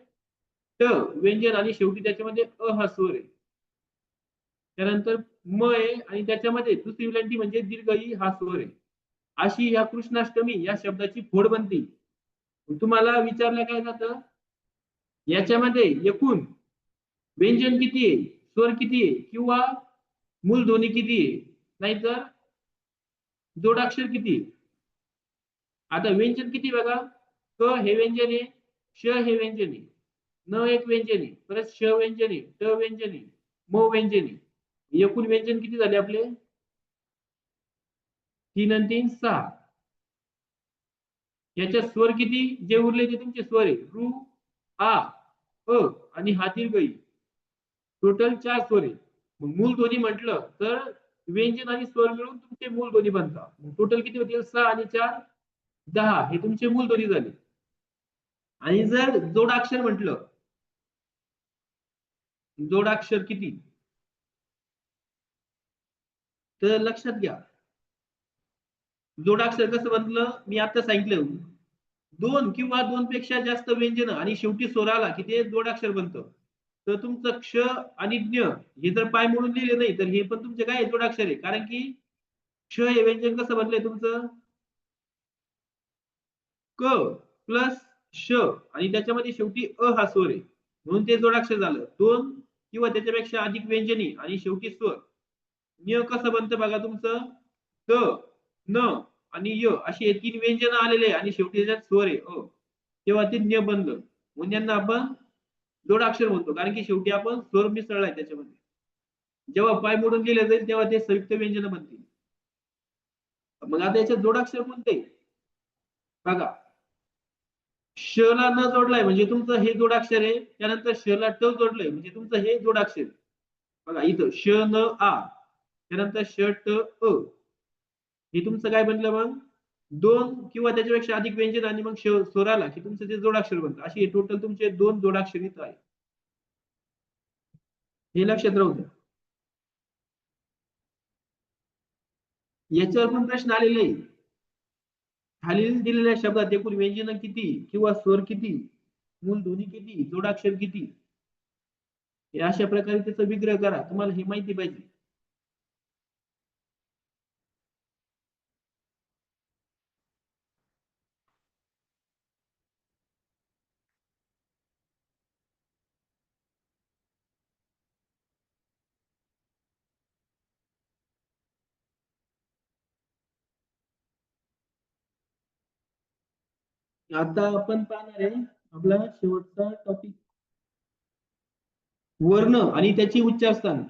ट व्यंजन आणि शेवटी त्याच्यामध्ये अ हा स्वर आहे. त्यानंतर म आहे आणि त्याच्यामध्ये दुसरी विलंटी म्हणजे दीर्घ ई हा स्वर आहे. अशी या कृष्णाष्टमी या शब्दाची फोड बनते. तुम्हाला विचारलं काय जातं याच्यामध्ये एकूण व्यंजन किती आहे, स्वर किती आहे किंवा मूलध्वनी किती आहे, नाहीतर जोडाक्षर किती आहे. आता व्यंजन किती बघा. क हे व्यंजन आहे, श हे व्यंजन आहे, न एक व्यंजन आहे, परत श व्यंजन आहे, ट व्यंजन आहे, म व्यंजन आहे. एकूण व्यंजन किती झाले आपले 3 आणि 3 6. याच्यात स्वर किती जे उरले ते तुमचे स्वर आहे रू आ अ आणि हा दीर्घ ई. टोटल 4 स्वर आहे. मग मूलध्वनी म्हटलं तर व्यंजन आणि स्वर मिळून तुमचे मूलध्वनी बनतात. टोटल किती होतील 6 आणि 4 10 हे तुमचे मूलध्वनी झाले. आणि जर जोडाक्षर म्हटलं जोडाक्षर किती तर लक्षात घ्या. जोडाक्षर कसं बनलं मी आता सांगितलं. 2 किंवा 2 पेक्षा जास्त व्यंजन आणि शेवटी स्वर आला की ते जोडाक्षर बनतं. तर तुमचं क्ष आणि ज्ञ हे जर पाय मोडून लिहिले नाही तर हे पण तुमचे काय जोडाक्षर आहे. कारण की क्ष हे व्यंजन कसं बनलंय तुमचं क प्लस श आणि त्याच्यामध्ये शेवटी अ हा स्वर आहे म्हणून ते जोडाक्षर झालं. 2 किंवा त्याच्यापेक्षा अधिक व्यंजनी आणि शेवटी स्वर. ञ कसं बनतं बघा तुमचं क न आणि य अशी 3 व्यंजन आलेले आणि शेवटी त्याच्यात स्वर आहे अ. तेव्हा ते ञ बनलं म्हणून यांना आपण जोडाक्षर म्हणतो. कारण की शेवटी आपण स्वर मिसळलाय त्याच्यामध्ये. जेव्हा पाय मोडून लिहिले जाईल तेव्हा ते संयुक्त व्यंजन बनतील. मग आता याच्यात जोडाक्षर कोणते बघा. श ला न जोडलाय म्हणजे तुमचं हे जोडाक्षर आहे. त्यानंतर श ला ट जोडलंय म्हणजे तुमचं हे जोडाक्षर. बघा इथं श न आ त्यानंतर श ट अ हे तुमचं काय बनलं मग 2 किंवा त्याच्यापेक्षा अधिक व्यंजन आणि मग स्वर आला की तुमचं ते जोडाक्षर बनतं. अशी टोटल तुमचे 2 जोडाक्षर इथं आहे. हे लक्षात राहू द्या. याच्यावर पण प्रश्न आलेले आहे. खाली दिलेल्या शब्दात एकूण व्यंजन किती किंवा स्वर किती, मूलध्वनी किती, जोडाक्षर किती. हे अशा प्रकारे त्याचा विग्रह करा. तुम्हाला हे माहिती पाहिजे. आता आपण पाहणार आहे आपला शेवटचा टॉपिक वर्ण आणि त्याची उच्चारस्थान.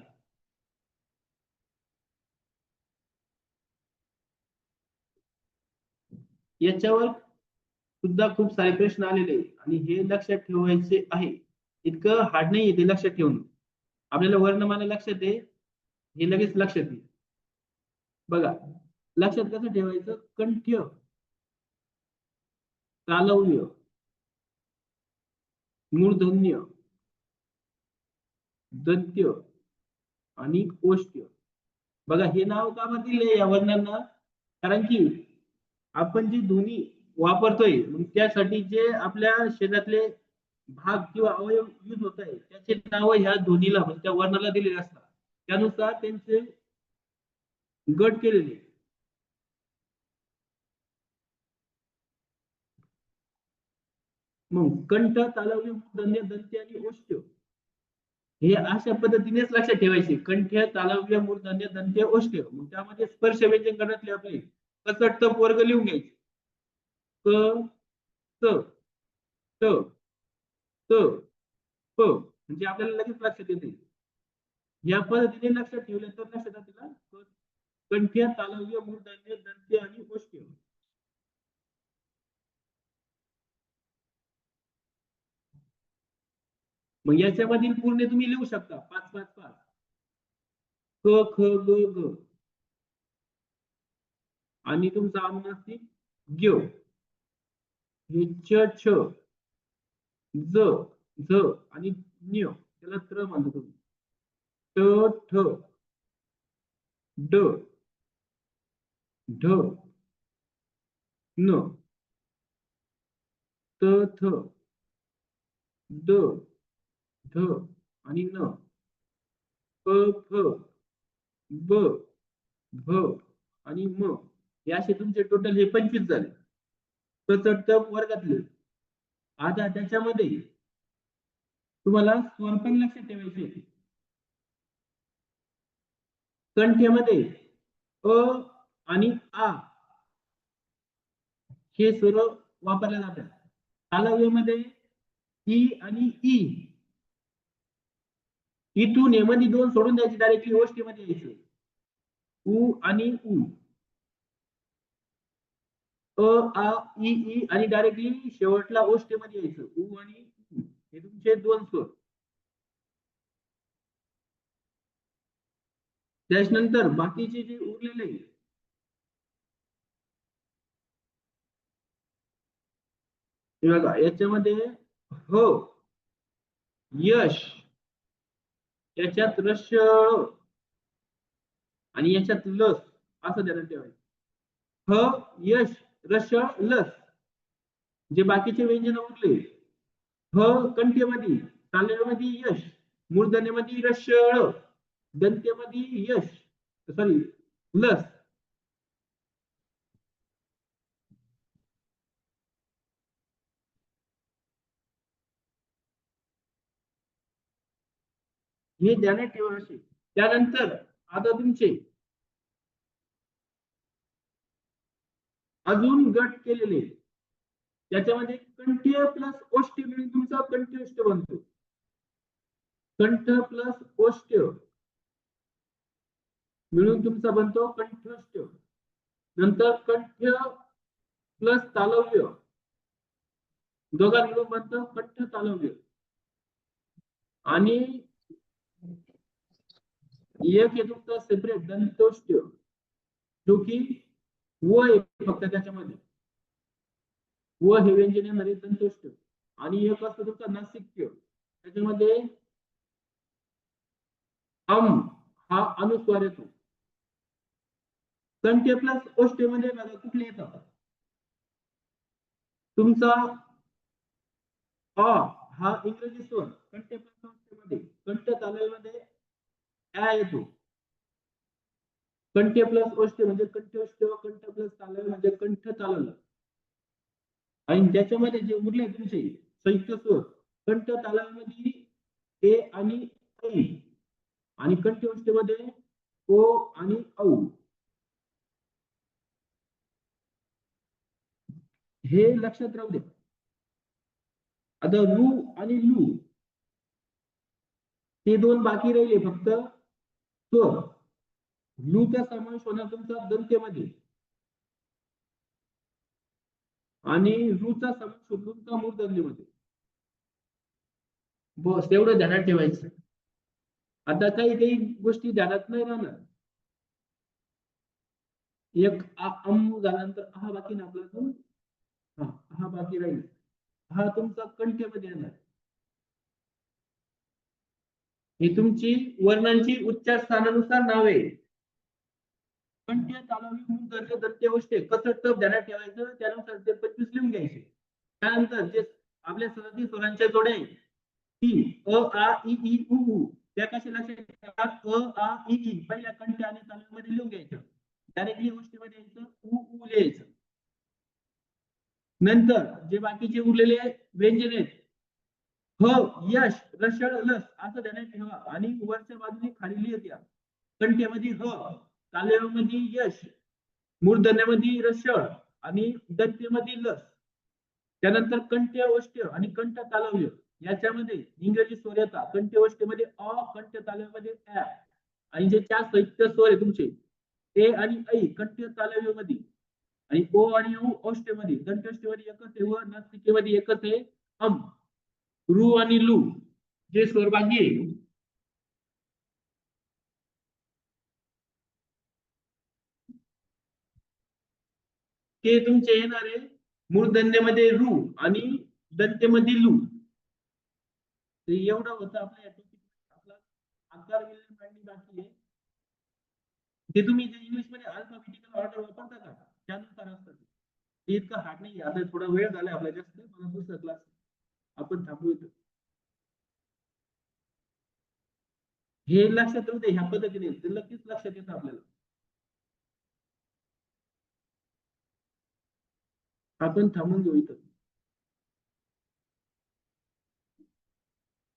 याच्यावर सुद्धा खूप सारे प्रश्न आलेले आहे आणि हे लक्षात ठेवायचे आहे. इतकं हार्ड नाही ते लक्षात ठेवणं. आपल्याला वर्णमाला लक्षात आहे, हे लगेच लक्षात येईल. बघा, लक्षात कसं ठेवायचं? कंठ्य, तालव्य, मूर्धन्य, दंत्य आणि ओष्ठ्य. बघा, हे नाव का बरं दिले या वर्णांना? कारण की आपण जी ध्वनी वापरतोय मग त्यासाठी जे आपल्या शरीरातले भाग किंवा अवयव यूज होत आहे त्याचे नाव ह्या ध्वनीला म्हणजे त्या वर्णाला दिलेले असतात. त्यानुसार त्यांचे गट केलेले. मग कंठ, तालव्य, मूर्धन्य, दंत्य आणि ओष्ठ्य हे अशा पद्धतीनेच लक्षात ठेवायचे. कंठ्य, तालव्य, मूर्धन्य, दंत्य, ओष्ठ्य. मग त्यामध्ये स्पर्श व्यंजन गणातले आपले कसट तप वर्ग लिहून घ्यायचे. क, स, ट, त, प म्हणजे आपल्याला लगेच लक्षात येते. या पद्धतीने लक्षात ठेवलं तर लक्षात येईल. कंठ्य, तालव्य, मूर्धन्य, दंत्य आणि ओष्ठ्य. मग याच्यामधील पूर्ण तुम्ही लिहू शकता 5 5 5. क, ख, ग, ग आणि तुमचा अनुनासिक ग्य. हे च, छ, ज, झ आणि न्य त्याला त्र म्हणतो तुम्ही. ट, ठ, ड, ढ, न, त, थ, द, ध आणि न. प, फ, ब, भ आणि म. हे असे तुमचे टोटल हे 25 झाले. प्रचंड वर्गातले. आता त्याच्यामध्ये तुम्हाला स्वर पण लक्षात ठेवायचे. कंठ्यामध्ये अ आणि आ हे स्वर वापरले जातात. तालव्यामध्ये ई आणि ई. इथून ए मध्ये 2 सोडून द्यायची, डायरेक्टली ओष्ठीमध्ये यायचं. उ आणि उ. अ, आ, ई, ई आणि डायरेक्टली शेवटला ओष्ठीमध्ये यायचं. उ आणि उ. हे तुमचे 2 स्वर. त्याच्यानंतर बाकीचे जे उरलेले बघा, याच्यामध्ये ह, यश, याच्यात रश आणि याच्यात लस असं ध्यानात ठेवायचं. ह, यश, रश, लस. जे बाकीचे व्यंजन उरले, ह कंठ्यमध्ये, तालव्यामध्ये यश, मूर्धन्यमध्ये रश, दंत्यमध्ये यश, सॉरी लस. हे ध्यानात ठेवा असे. त्यानंतर आता तुमचे अजून गट केलेले, त्याच्यामध्ये कंठ्य प्लस ओष्ठ्य मिळून तुमचा कंठ्योष्ठ बनतो. कंठ प्लस ओष्ठ्य मिळून तुमचा बनतो कंठ्योष्ठ. नंतर कंठ्य प्लस तालव्य दोघा मिळून बनतं कंठ तालव्य. आणि एक आहे तुमचा सेपरेट दंतोष्ठ, जो की व आहे फक्त त्याच्यामध्ये. व हे व्यंजन येणार दंतोष्ठ. आणि एक असतो तुमचा नासिक्य, त्याच्यामध्ये हा अनुस्वार येतो. कंठ्य प्लस ओष्ठ्य मध्ये बघा कुठले येतात. तुमचा अ हा इंग्रजी स्वर कंठ्य प्लस ओष्ठ्य मध्ये, कंठ तालव्यामध्ये ऍ येतो. कंठ्य प्लस ओष्ठ्य म्हणजे कंठ्योष्ठ, कंठ प्लस तालव्य म्हणजे कंठ तालव्य. आणि ज्याच्यामध्ये जे उरले तुमचे संयुक्त स्वर कंठ तालव्यामध्ये ए आणि ऐ आणि कंठ्योष्ठमध्ये ओ आणि औ. हे लक्षात राहू द्या. आता लू आणि लू हे दोन बाकी राहिले फक्त स्वर. लूचा समावेश होणार तुमचा दंत्यमध्ये आणि लूचा समावेश होतो तुमचा मूर्धन्यमध्ये. बस एवढं ध्यानात ठेवायचं. आता काही गोष्टी ध्यानात नाही राहणार. एक अम झाल्यानंतर हा बाकी ना आपला तो हा बाकी राहील. हा तुमचा कंठ्यामध्ये येणार. ही तुमची वर्णांची उच्चार स्थानानुसार नावे. कंठ्य तालवी मूर्धन्य दंत्य ओष्ठ्य कसं टप ध्यानात ठेवायचं त्यानुसार ते 25 लिहून घ्यायचे. त्यानंतर जे आपल्या सदती स्वरांच्या जोड्या आहेत ती अ आ इ ई उ ऊ त्या कशा लक्षात ठेवतात. अ आ इ ई पहिल्या कंठ आणि तालवीमध्ये लिहून घ्यायचं. डायरेक्टली गोष्टीमध्ये यायचं उ ऊ लिहायचं. नंतर जे बाकीचे उरलेले व्यंजन आहेत ह यश रषळ लस असं ध्यानात ठेवा आणि वरच्या बाजूने खाली लिहित या. कंठ्यामध्ये ह, तालव्यामध्ये यश, मूर्धन्यामध्ये रषळ आणि दंत्यमध्ये लस. त्यानंतर कंठ्य ओष्ठ्य आणि कंठ तालव्य याच्यामध्ये इंग्रजी स्वर येतात. कंठ्य ओष्ठ्यमध्ये अ, कंठ्य तालव्यामध्ये ऍ आणि जे चार साहित्य स्वर आहे तुमचे ए आणि ऐ कंठ्य तालव्यामध्ये आणि ओ आणि उ ओष्ठ्यमध्ये. दंत्योष्ठ्यमध्ये एकच आहे व नासिकेमध्ये एकच आहे अम. रू आणि लू जे स्वर बाकी आहे ते तुमचे येणार आहे मूर्धन्यमध्ये रू आणि दंत्यमध्ये लू. एवढं होतं आपल्या या टॉपिक. आपला आकार विल्यम मांडणी बाकी आहे. ते तुम्ही जे इंग्लिश मध्ये अल्फाबेटिकल ऑर्डर वापरता का त्यानुसार असतं ते इतकं हार्ड नाही. आता थोडा वेळ झालाय आपल्या जास्त मला दुसरा क्लास आपण थांबू इथं. हे लक्षात राहू दे ह्या पद्धतीने ते नक्कीच लक्षात येतं आपल्याला. आपण थांबून घेऊ इथं.